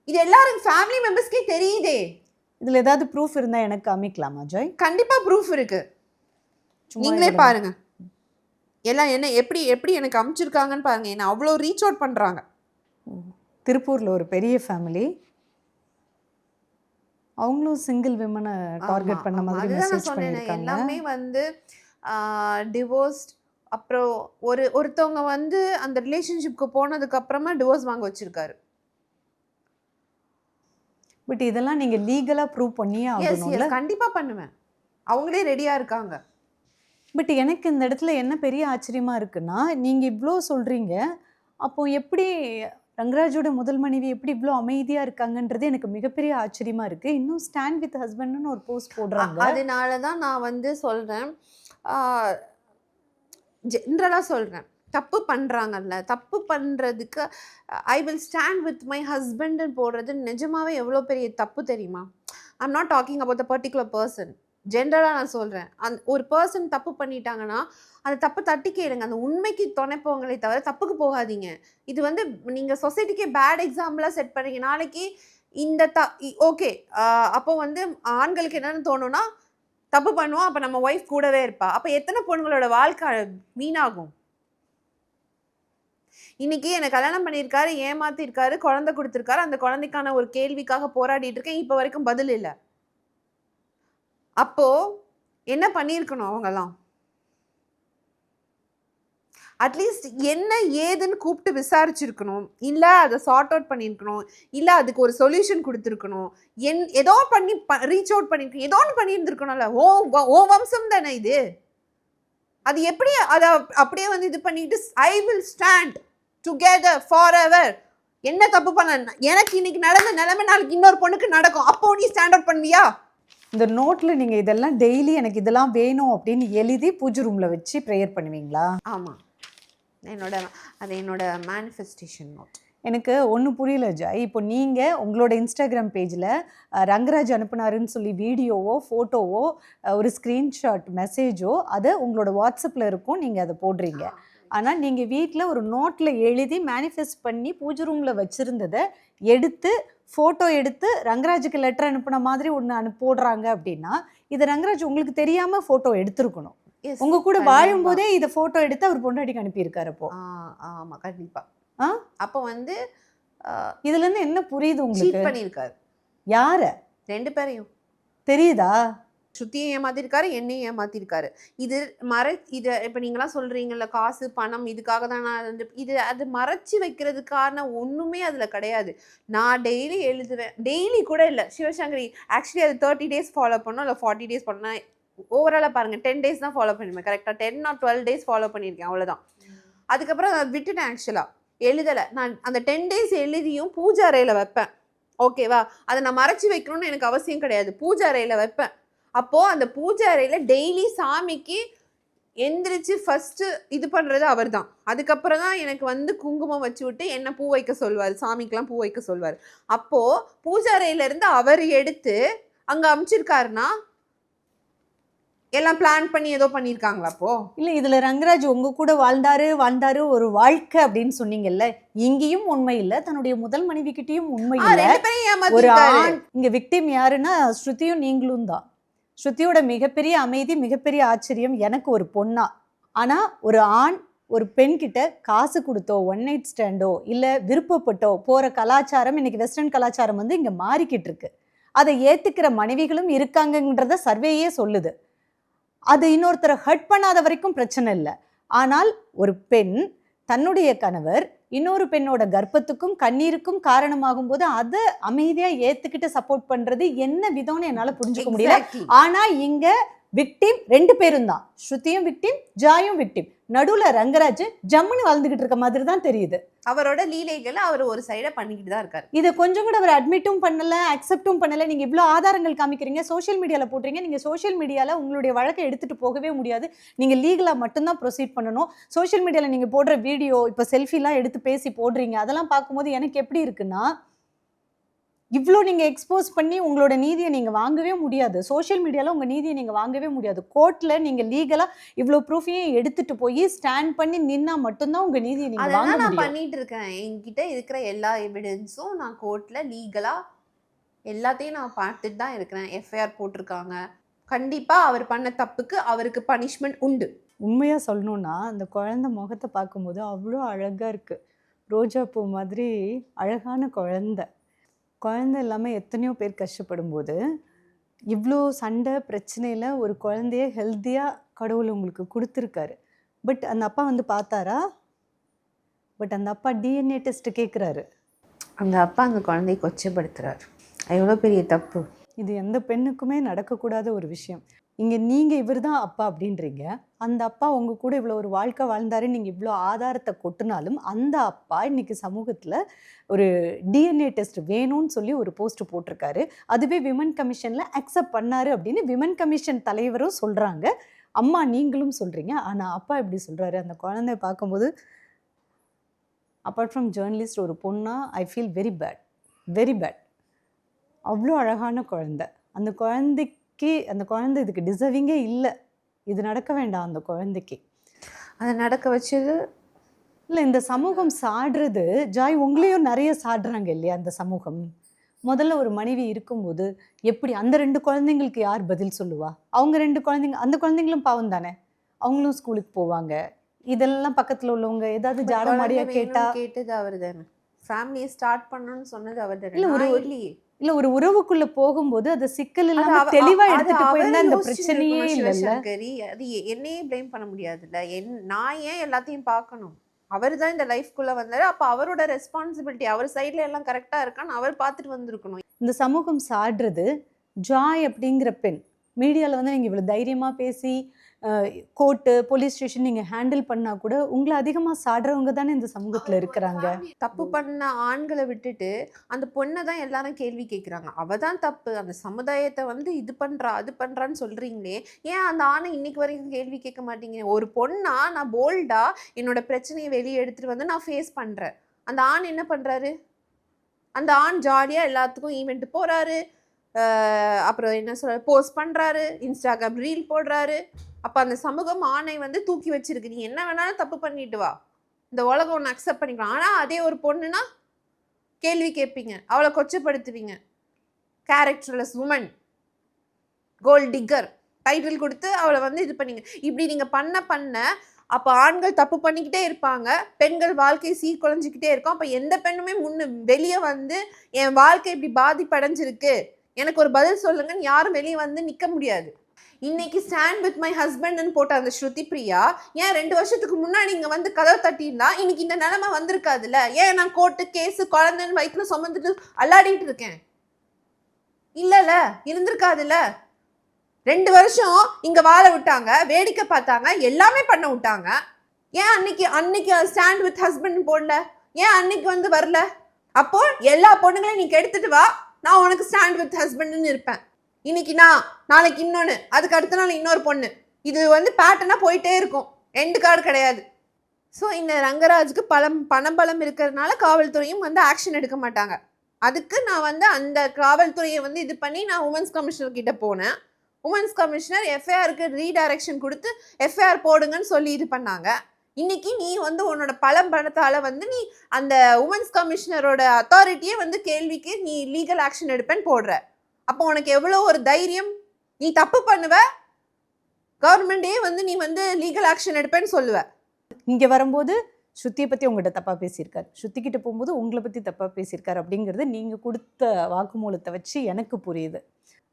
B: இது எல்லாரும் ஃபேமிலி மெம்பர்ஸ்க்கே தெரியுதே.
A: இதுல ஏதாவது ப்ரூஃப் இருந்தா எனக்கு காமிக்கலாமா ஜாய்?
B: கண்டிப்பா ப்ரூஃப் இருக்கு, நீங்களே பாருங்க. எல்லாம் என்ன எப்படி எப்படி எனக்கு அனுப்பிச்சிருக்காங்கன்னு பாருங்க. என்ன அவ்வளோ ரீச் அவுட் பண்றாங்க.
A: திருப்பூர்ல ஒரு பெரிய ஃபேமிலி, அவங்களும் சிங்கிள் விமனை டார்கெட் பண்ண மாதிரி மெசேஜ் பண்ணிருக்காங்க.
B: எல்லாமே வந்து டிவோர்ஸ்ட். அப்புறம் ஒருத்தவங்க வந்து அந்த ரிலேஷன்ஷிப்க்கு போனதுக்கு அப்புறமா டிவோர்ஸ் வாங்க வச்சிருக்காரு.
A: பட் இதெல்லாம் நீங்க லீகலா ப்ரூவ் பண்ணியே ஆகணும்ல.
B: கண்டிப்பா பண்ணுவேன், அவங்களே ரெடியா இருக்காங்க.
A: பட் எனக்கு இந்த இடத்துல என்ன பெரிய ஆச்சரியமா இருக்குன்னா, நீங்க இவ்வளோ சொல்றீங்க, அப்போ எப்படி ரங்கராஜோட முதல் மனைவி எப்படி இவ்வளோ அமைதியா இருக்காங்கன்றது எனக்கு மிகப்பெரிய ஆச்சரியமா இருக்கு. இன்னும் ஸ்டாண்ட் வித் ஹஸ்பண்ட்னு ஒரு போஸ்ட் போடுறாங்க.
B: அதனால தான் நான் வந்து சொல்றேன், ஜென்ரலா சொல்றேன், தப்பு பண்றாங்கல்ல, தப்பு பண்றதுக்கு I will stand with my ஹஸ்பண்ட்னு போடுறது நிஜமாவே எவ்வளோ பெரிய தப்பு தெரியுமா? I'm not talking about the particular person, ஜென்ரலாக நான் சொல்கிறேன். ஒரு பர்சன் தப்பு பண்ணிட்டாங்கன்னா அந்த தப்பு தட்டி கேளுங்க, அந்த உண்மைக்கு துணைப்போங்களே தவிர தப்புக்கு போகாதீங்க. இது வந்து நீங்கள் சொசைட்டிக்கே பேட் எக்ஸாம்பிளாக செட் பண்ணுறீங்க. நாளைக்கு இந்த ஓகே, அப்போ வந்து ஆண்களுக்கு என்னென்னு தோணுன்னா, தப்பு பண்ணுவோம், அப்போ நம்ம ஒய்ஃப் கூடவே இருப்பா, அப்போ எத்தனை பொண்ணுங்களோட வாழ்க்கை வீணாகும்? இன்னைக்கு என்னை கல்யாணம் பண்ணியிருக்காரு, ஏமாத்திருக்காரு, குழந்தை கொடுத்துருக்காரு, அந்த குழந்தைக்கான ஒரு கேள்விக்காக போராடிட்டு இருக்கேன், இப்போ வரைக்கும் பதில் இல்லை. அப்போ என்ன பண்ணியிருக்கணும் அவங்கெல்லாம்? அட்லீஸ்ட் என்ன ஏதுன்னு கூப்பிட்டு விசாரிச்சிருக்கணும், இல்லை அதை சார்ட் அவுட் பண்ணியிருக்கணும், இல்லை அதுக்கு ஒரு சொல்யூஷன் கொடுத்துருக்கணும், ஏதோ பண்ணி ரீச் அவுட் பண்ணியிருக்கணும், ஏதோ ஒன்று பண்ணியிருந்துருக்கணும்ல. ஓ வம்சம் தானே இது. அது எப்படி அதை அப்படியே வந்து இது பண்ணிட்டு ஐ will stand together for ever. என்ன தப்பு பண்ண எனக்கு இன்னைக்கு நடந்த நிலைமை நாளைக்கு இன்னொரு பொண்ணுக்கு நடக்கும், அப்போ நீ ஸ்டாண்ட் அவுட் பண்ணுவியா?
A: இந்த நோட்ல நீங்க இதெல்லாம் டெய்லி எனக்கு இதெல்லாம் வேணும் அப்படின்னு எழுதி பூஜை ரூம்ல வச்சு ப்ரேயர் பண்ணுவீங்களா?
B: ஆமாம், என்னோட மேனிஃபெஸ்டேஷன் நோட்.
A: எனக்கு ஒன்றும் புரியல ஜாய். இப்போ நீங்கள் உங்களோட இன்ஸ்டாகிராம் பேஜில் ரங்கராஜ் அனுப்புனாருன்னு சொல்லி வீடியோவோ ஃபோட்டோவோ ஒரு ஸ்க்ரீன்ஷாட் மெசேஜோ அதை உங்களோட வாட்ஸ்அப்பில் இருக்கும், நீங்கள் அதை போடுறீங்க. ஆனால் நீங்கள் வீட்டில் ஒரு நோட்டில் எழுதி மேனிஃபெஸ்ட் பண்ணி பூஜை ரூமில் வச்சுருந்ததை எடுத்து ஃபோட்டோ எடுத்து ரங்கராஜுக்கு லெட்டர் அனுப்புன மாதிரி ஒன்று போடுறாங்க அப்படின்னா, இது ரங்கராஜ் உங்களுக்கு தெரியாமல் ஃபோட்டோ எடுத்துருக்கணும். உங்க கூட வாழும் போதே இதை ஃபோட்டோ எடுத்து அவர் பொண்டாட்டிக்கு அனுப்பியிருக்காரு. அப்போ
B: ஆமாம், கண்டிப்பாக. அப்போ வந்து
A: இதுல இருந்து என்ன புரியுது உங்களுக்கு?
B: சீட் பண்ணியிருக்காரு.
A: யார? 2
B: பேரையும்.
A: தெரியுதா?
B: ஸ்ருதியை ஏமாத்திருக்காரு, என்னையும் ஏமாத்திருக்காரு. இது இப்போ நீங்களாம் சொல்றீங்கல்ல, காசு பணம் இதுக்காக தான் நான் அது மறைச்சி வைக்கிறதுக்கான ஒன்றுமே அதில் கிடையாது. நான் டெய்லி எழுதுவேன், டெய்லி கூட இல்லை சிவசங்கரி, ஆக்சுவலி அது 30 days ஃபாலோ பண்ணோம், இல்லை 40 days பண்ணேன். ஓவராலாக பாருங்கள் 10 days தான் ஃபாலோ பண்ணிருக்கேன், கரெக்டாக 10 or 12 days ஃபாலோ பண்ணியிருக்கேன், அவ்வளோதான். அதுக்கப்புறம் அதை விட்டுட்டேன். ஆக்சுவலாக எழுதலை நான். அந்த 10 days எழுதியும் பூஜை அறையில் வைப்பேன், ஓகேவா? அதை நான் மறைச்சி வைக்கணும்னு எனக்கு அவசியம் கிடையாது, பூஜை அறையில் வைப்பேன். அப்போது அந்த பூஜை அறையில் டெய்லி சாமிக்கு எந்திரிச்சு ஃபஸ்ட்டு இது பண்ணுறது அவர் தான். அதுக்கப்புறம் தான் எனக்கு வந்து குங்குமம் வச்சு விட்டு என்ன பூ வைக்க சொல்வார், சாமிக்கெலாம் பூ வைக்க சொல்வார். அப்போது பூஜை அறையிலேருந்து அவர் எடுத்து அங்கே அமுச்சிருக்காருன்னா எல்லாம் பிளான் பண்ணி ஏதோ பண்ணிருக்காங்களா அப்போ?
A: இல்ல இதுல ரங்கராஜ் உங்க கூட வாழ்ந்தாரு ஒரு வாழ்க்கை அப்படின்னு சொன்னீங்கல்ல, இங்கேயும் உண்மை இல்ல, தன்னுடைய முதல் மனைவி கிட்டயும் உண்மை இல்ல.
B: ரெண்டு பேரும்
A: ஒரு
B: ஏமாத்திருக்காரு.
A: ஆண் இங்க விக்டிம் யாருன்னா ஸ்ருதியும் நீங்களும் தான். ஸ்ருதியோட மிகப்பெரிய அமைதி, மிகப்பெரிய ஆச்சரியம் எனக்கு ஒரு பொண்ணா. ஆனா ஒரு ஆண் ஒரு பெண் கிட்ட காசு கொடுத்தோ, ஒன் நைட் ஸ்டாண்டோ, இல்ல விருப்பப்பட்டோ போற கலாச்சாரம் இன்னைக்கு வெஸ்டர்ன் கலாச்சாரம் வந்து இங்க மாறிக்கிட்டு இருக்கு. அதை ஏத்துக்கிற மனைவிகளும் இருக்காங்கன்றத சர்வேயே சொல்லுது. அது இன்னொருத்தரை ஹர்ட் பண்ணாத வரைக்கும் பிரச்சனை இல்லை. ஆனால் ஒரு பெண் தன்னுடைய கணவர் இன்னொரு பெண்ணோட கர்ப்பத்துக்கும் கண்ணீருக்கும் காரணமாகும் போது அதை அமைதியா ஏத்துக்கிட்டு சப்போர்ட் பண்றது என்ன விதம்னு என்னால புரிஞ்சுக்க முடியல. ஆனா இங்க விக்டிம் 2 பேரும் தான். ஸ்ருதியும் விக்டிம், ஜாயும் விக்டிம். நடுவுல ரங்கராஜ் ஜம்முன்னு வாழ்ந்துகிட்டு இருக்க மாதிரி தான் தெரியுது.
B: அவரோட லீலைகளை அவர் ஒரு சைட பண்ணிக்கிட்டு தான் இருக்காரு.
A: இதை கொஞ்சம் கூட அவர் அட்மிட்டும் பண்ணல, அக்செப்டும் பண்ணல. நீங்க இவ்வளவு ஆதாரங்கள் காமிக்கிறீங்க, சோஷியல் மீடியால போடுறீங்க. நீங்க சோஷியல் மீடியால உங்களுடைய வழக்கை எடுத்துட்டு போகவே முடியாது. நீங்க லீகலா மட்டும்தான் ப்ரொசீட் பண்ணணும். சோஷியல் மீடியால நீங்க போடுற வீடியோ, இப்ப செல்ஃபிலாம் எடுத்து பேசி போடுறீங்க, அதெல்லாம் பார்க்கும்போது எனக்கு எப்படி இருக்குன்னா, இவ்வளோ நீங்கள் எக்ஸ்போஸ் பண்ணி உங்களோட நீதியை நீங்கள் வாங்கவே முடியாது. சோஷியல் மீடியாவில் உங்கள் நீதியை நீங்கள் வாங்கவே முடியாது. கோர்ட்டில் நீங்கள் லீகலாக இவ்வளோ ப்ரூஃபையும் எடுத்துட்டு போய் ஸ்டாண்ட் பண்ணி நின்னா மட்டும்தான் உங்கள் நீதியை நீங்கள் வாங்க முடியும்.
B: நான் பண்ணிட்டு இருக்கேன். என்கிட்ட இருக்கிற எல்லா எவிடன்ஸும் நான் கோர்ட்டில் லீகலாக எல்லாத்தையும் நான் பார்த்துட்டு தான் இருக்கிறேன். எஃப்ஐஆர் போட்டிருக்காங்க. கண்டிப்பாக அவர் பண்ண தப்புக்கு அவருக்கு பனிஷ்மெண்ட் உண்டு.
A: உண்மையாக சொல்லணும்னா அந்த குழந்தை முகத்தை பார்க்கும்போது அவ்வளோ அழகாக இருக்குது. ரோஜா பூ மாதிரி அழகான குழந்தை. குழந்தை இல்லாமல் எத்தனையோ பேர் கஷ்டப்படும் போது இவ்வளோ சண்டை பிரச்சனையில் ஒரு குழந்தைய ஹெல்த்தியாக கடவுள் உங்களுக்கு கொடுத்துருக்காரு. பட் அந்த அப்பா வந்து பார்த்தாரா? பட் அந்த அப்பா டிஎன்ஏ டெஸ்ட் கேட்குறாரு.
B: அந்த அப்பா அந்த குழந்தையை கொச்சைப்படுத்துறாரு. எவ்வளோ பெரிய தப்பு.
A: இது எந்த பெண்ணுக்குமே நடக்கக்கூடாத ஒரு விஷயம். இங்கே நீங்கள் இவர் தான் அப்பா அப்படின்றீங்க. அந்த அப்பா உங்கள் கூட இவ்வளோ ஒரு வாழ்க்கை வாழ்ந்தாரு, நீங்கள் இவ்வளோ ஆதாரத்தை கொட்டினாலும் அந்த அப்பா இன்னைக்கு சமூகத்தில் ஒரு டிஎன்ஏ டெஸ்ட் வேணும்னு சொல்லி ஒரு போஸ்ட் போட்டிருக்காரு. அதுவே விமன் கமிஷனில் அக்செப்ட் பண்ணாரு அப்படின்னு விமன் கமிஷன் தலைவரும் சொல்கிறாங்க. அம்மா நீங்களும் சொல்கிறீங்க. ஆனால் அப்பா எப்படி சொல்கிறாரு? அந்த குழந்தைய பார்க்கும்போது அப்பார்ட் ஃப்ரம் ஜேர்னலிஸ்ட் ஒரு பொண்ணா I feel very bad, very bad. அவ்வளோ அழகான குழந்தை. அந்த குழந்தை இதுக்கு டிசர்விங்கே இல்லை. இது நடக்க வேண்டாம் அந்த குழந்தைக்கு.
B: அதை நடக்க வச்சது
A: இல்லை. இந்த சமூகம் சாடுறது ஜாய், உங்களையும் நிறைய சாடுறாங்க இல்லையா அந்த சமூகம். முதல்ல ஒரு மனைவி இருக்கும்போது எப்படி அந்த 2 குழந்தைங்களுக்கு யார் பதில் சொல்லுவா? அவங்க 2 குழந்தைங்க, அந்த குழந்தைங்களும் பாவம் தானே, அவங்களும் ஸ்கூலுக்கு போவாங்க. இதெல்லாம் பக்கத்தில் உள்ளவங்க ஏதாவது ஜாடமாடியா
B: கேட்டது அவர் தானே. ஃபேமிலியை ஸ்டார்ட் பண்ணணும்னு சொன்னது அவர் தானே.
A: இல்ல ஒரு உறவுக்குள்ள போகும்போது அது சிக்கல் இல்லாம தெளிவா எடுத்துட்டு போயிருந்தா இந்த பிரச்சனையே இல்ல.
B: அது என்னையே ப்ளேம் பண்ண முடியாதுல்ல. நான் ஏன் எல்லாத்தையும் பார்க்கணும்? அவர் தான் இந்த லைஃப்குள்ள வந்தாரு. அப்ப அவரோட ரெஸ்பான்சிபிலிட்டி, அவர் சைட்ல எல்லாம் கரெக்டா இருக்கான்னு அவர் பார்த்துட்டு வந்திருக்கணும்.
A: இந்த சமூகம் சாடுறது. ஜாய் அப்படிங்கிற பெண் மீடியாவில் வந்து நீங்கள் இவ்வளோ தைரியமாக பேசி கோர்ட்டு போலீஸ் ஸ்டேஷன் நீங்கள் ஹேண்டில் பண்ணால் கூட உங்களை அதிகமாக சாடுறவங்க தானே இந்த சமூகத்தில் இருக்கிறாங்க.
B: தப்பு பண்ண ஆண்களை விட்டுட்டு அந்த பொண்ணை தான் எல்லாரும் கேள்வி கேட்குறாங்க. அவ தான் தப்பு, அந்த சமுதாயத்தை வந்து இது பண்ணுறா அது பண்ணுறான்னு சொல்கிறீங்களே, ஏன் அந்த ஆணை இன்னைக்கு வரைக்கும் கேள்வி கேட்க மாட்டீங்க? ஒரு பொண்ணா நான் போல்டா என்னோட பிரச்சனையை வெளியே எடுத்துகிட்டு வந்து நான் ஃபேஸ் பண்ணுறேன். அந்த ஆண் என்ன பண்ணுறாரு? அந்த ஆண் ஜாலியாக எல்லாத்துக்கும் ஈவெண்ட் போகிறாரு, அப்புறம் என்ன சொல்ற போஸ்ட் பண்ணுறாரு, இன்ஸ்டாகிராம் ரீல் போடுறாரு. அப்போ அந்த சமூகம் ஆணை வந்து தூக்கி வச்சிருக்கு. நீ என்ன வேணாலும் தப்பு பண்ணிட்டு வா, இந்த உலகம் ஒன்று அக்செப்ட் பண்ணிக்கலாம். ஆனால் அதே ஒரு பொண்ணுனா கேள்வி கேட்பீங்க, அவளை கொச்சப்படுத்துவீங்க. Characterless woman, gold digger title கொடுத்து அவளை வந்து இது பண்ணீங்க. இப்படி நீங்கள் பண்ண அப்போ ஆண்கள் தப்பு பண்ணிக்கிட்டே இருப்பாங்க, பெண்கள் வாழ்க்கை சீர்குலைஞ்சிக்கிட்டே இருக்கும். அப்போ எந்த பெண்ணுமே வெளியே வந்து என் வாழ்க்கை இப்படி பாதிப்படைஞ்சிருக்கு, எனக்கு ஒரு பதில் சொல்லுங்கன்னு யாரும் வெளியே வந்து நிற்க முடியாது. இன்னைக்கு ஸ்டாண்ட் வித் மை ஹஸ்பண்ட்னு போட்ட அந்த ஸ்ருதி பிரியா ஏன் 2 வருஷத்துக்கு முன்னாடி இங்கே வந்து கதவை தட்டியிருந்தா இன்னைக்கு இந்த நிலைமை வந்திருக்காதுல்ல? ஏன் நான் கோர்ட்டு கேஸு குழந்தைன்னு வயிற்றுல சுமந்துட்டு அல்லாடிட்டு இருக்கேன்? இல்லைல்ல, இருந்திருக்காதுல்ல. 2 வருஷம் இங்கே வாழ விட்டாங்க, வேடிக்கை பார்த்தாங்க, எல்லாமே பண்ண விட்டாங்க. ஏன் அன்னைக்கு ஸ்டாண்ட் வித் ஹஸ்பண்ட் போடல? ஏன் அன்னைக்கு வந்து வரல? அப்போ எல்லா பொண்ணுங்களையும் நீ கெடுத்துட்டு வா, நான் உனக்கு ஸ்டாண்ட் வித் ஹஸ்பண்ட்னு இருப்பேன். இன்னைக்கு நான், நாளைக்கு இன்னொன்று, அதுக்கு அடுத்த நாள் இன்னொரு பொண்ணு. இது வந்து பேட்டர்னாக போயிட்டே இருக்கும், எண்டு கார்டு கிடையாது. ஸோ இந்த ரங்கராஜுக்கு பணபலம் இருக்கிறதுனால காவல்துறையும் வந்து ஆக்ஷன் எடுக்க மாட்டாங்க. அதுக்கு நான் வந்து அந்த காவல்துறையை வந்து இது பண்ணி நான் உமன்ஸ் கமிஷனர் கிட்ட போனேன். உமன்ஸ் கமிஷனர் எஃப்ஐஆருக்கு ரீடைரக்ஷன் கொடுத்து எஃப்ஐஆர் போடுங்கன்னு சொல்லி இது பண்ணாங்க. இன்னைக்கு நீ வந்து உன்னோட பணத்தால வந்து நீ அந்த உமன்ஸ் கமிஷனரோட அத்தாரிட்டியே வந்து கேள்விக்கு நீ லீகல் ஆக்ஷன் எடுப்பேன்னு போடுற. அப்போ உனக்கு எவ்வளோ ஒரு தைரியம்? நீ தப்பு பண்ணுவ, கவர்மெண்டே வந்து நீ வந்து லீகல் ஆக்ஷன் எடுப்பேன்னு சொல்லுவ.
A: இங்கே வரும்போது ஸ்ருதியை பற்றி உங்கள்கிட்ட தப்பாக பேசியிருக்காரு, ஸ்ருதிக்கிட்ட போகும்போது உங்களை பற்றி தப்பாக பேசியிருக்காரு அப்படிங்கிறது நீங்கள் கொடுத்த வாக்குமூலத்தை வச்சு எனக்கு புரியுது.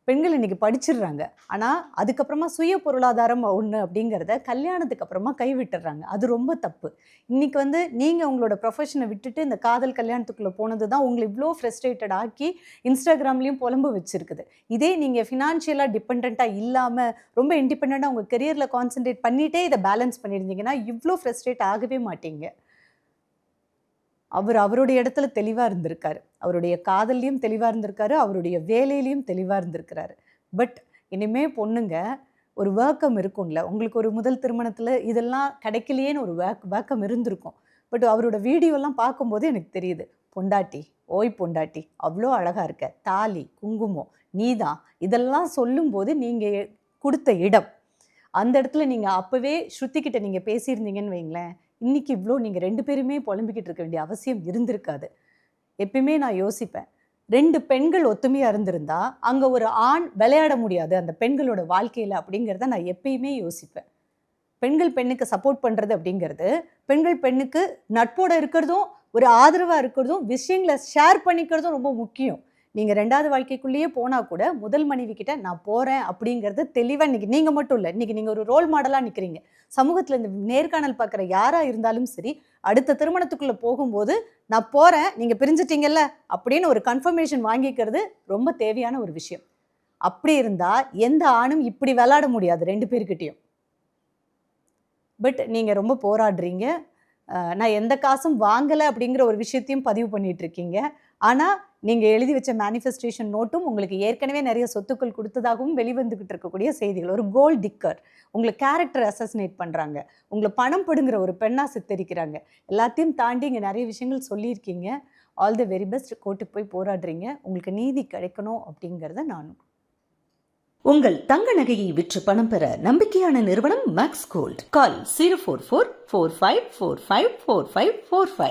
A: பெண்கள் இன்றைக்கி படிச்சிடுறாங்க, ஆனால் அதுக்கப்புறமா சுய பொருளாதாரம் ஒன்று அப்படிங்கிறத கல்யாணத்துக்கு அப்புறமா கைவிட்டுடுறாங்க. அது ரொம்ப தப்பு. இன்றைக்கி வந்து நீங்கள் உங்களோட ப்ரொஃபஷனை விட்டுட்டு இந்த காதல் கல்யாணத்துக்குள்ளே போனது தான் உங்களை இவ்வளோ ஃப்ரஸ்ட்ரேட்டட் ஆக்கி இன்ஸ்டாகிராம்லேயும் புலம்பு வச்சுருக்குது. இதே நீங்கள் ஃபினான்ஷியலாக டிபெண்ட்டாக இல்லாமல் ரொம்ப இண்டிபெண்ட்டாக உங்கள் கெரியரில் கான்சென்ட்ரேட் பண்ணிகிட்டே இதை பேலன்ஸ் பண்ணியிருந்தீங்கன்னா இவ்வளோ ஃப்ரஸ்ட்ரேட் ஆகவே மாட்டீங்க. அவருடைய இடத்துல தெளிவாக இருந்திருக்காரு, அவருடைய காதல்லையும் தெளிவாக இருந்திருக்காரு, அவருடைய வேலையிலையும் தெளிவாக இருந்திருக்கிறாரு. பட் இனிமே பொண்ணுங்க ஒரு வேக்கம் இருக்கும்ல, உங்களுக்கு ஒரு முதல் திருமணத்தில் இதெல்லாம் கிடைக்கலையேன்னு ஒரு வேக்கம் இருந்திருக்கும். பட் அவரோட வீடியோலாம் பார்க்கும்போது எனக்கு தெரியுது, பொண்டாட்டி ஓய் பொண்டாட்டி அவ்வளோ அழகாக இருக்க, தாலி குங்குமம் நீதான், இதெல்லாம் சொல்லும்போது நீங்கள் கொடுத்த இடம், அந்த இடத்துல நீங்கள் அப்போவே ஸ்ருதிக்கிட்ட நீங்கள் பேசியிருந்தீங்கன்னு வைங்களேன், இன்றைக்கி இவ்வளோ நீங்கள் 2 பேருமே புலம்பிக்கிட்டு இருக்க வேண்டிய அவசியம் இருந்திருக்காது. எப்பயுமே நான் யோசிப்பேன், 2 பெண்கள் ஒத்துமையாக இருந்திருந்தா அங்கே ஒரு ஆண் விளையாட முடியாது அந்த பெண்களோட வாழ்க்கையில் அப்படிங்கிறத நான் எப்பயுமே யோசிப்பேன். பெண்கள் பெண்ணுக்கு சப்போர்ட் பண்ணுறது அப்படிங்கிறது, பெண்கள் பெண்ணுக்கு நட்போடு இருக்கிறதும் ஒரு ஆதரவாக இருக்கிறதும் விஷயங்களை ஷேர் பண்ணிக்கிறதும் ரொம்ப முக்கியம். நீங்கள் 2வது வாழ்க்கைக்குள்ளேயே போனால் கூட முதல் மனைவி கிட்ட நான் போகிறேன் அப்படிங்கிறது தெளிவாக இன்றைக்கி நீங்கள் மட்டும் இல்லை, இன்றைக்கி நீங்கள் ஒரு ரோல் மாடலாக நிற்கிறீங்க. சமூகத்தில் இந்த நேர்காணல் பார்க்குற யாராக இருந்தாலும் சரி, அடுத்த திருமணத்துக்குள்ளே போகும்போது நான் போகிறேன் நீங்கள் பிரிஞ்சிட்டிங்கல்ல அப்படின்னு ஒரு கன்ஃபர்மேஷன் வாங்கிக்கிறது ரொம்ப தேவையான ஒரு விஷயம். அப்படி இருந்தால் எந்த ஆணும் இப்படி விளையாட முடியாது 2 பேர்கிட்டையும். பட் நீங்கள் ரொம்ப போராடுறீங்க, நான் எந்த காசும் வாங்கலை அப்படிங்கிற ஒரு விஷயத்தையும் பதிவு பண்ணிட்டு இருக்கீங்க. ஆனால் நீங்கள் எழுதி வச்ச மேனிஃபெஸ்டேஷன் நோட்டும் உங்களுக்கு ஏற்கனவே நிறைய சொத்துக்கள் கொடுத்ததாகவும் வெளிவந்துக்கிட்டு இருக்கக்கூடிய செய்திகள். ஒரு கோல் டிக்கர், உங்களை கேரக்டர் அசசினேட் பண்ணுறாங்க, உங்களை பணம் பிடுங்குற ஒரு பெண்ணாக சித்தரிக்கிறாங்க. எல்லாத்தையும் தாண்டி இங்கே நிறைய விஷயங்கள் சொல்லியிருக்கீங்க. All the very best. கோர்ட்டுக்கு போய் போராடுறீங்க, உங்களுக்கு நீதி கிடைக்கணும் அப்படிங்கிறத நானும்.
C: உங்கள் தங்க நகையை விற்று பணம் பெற நம்பிக்கையான நிறுவனம் மேக்ஸ் கோல்ட். கால் 04445454545.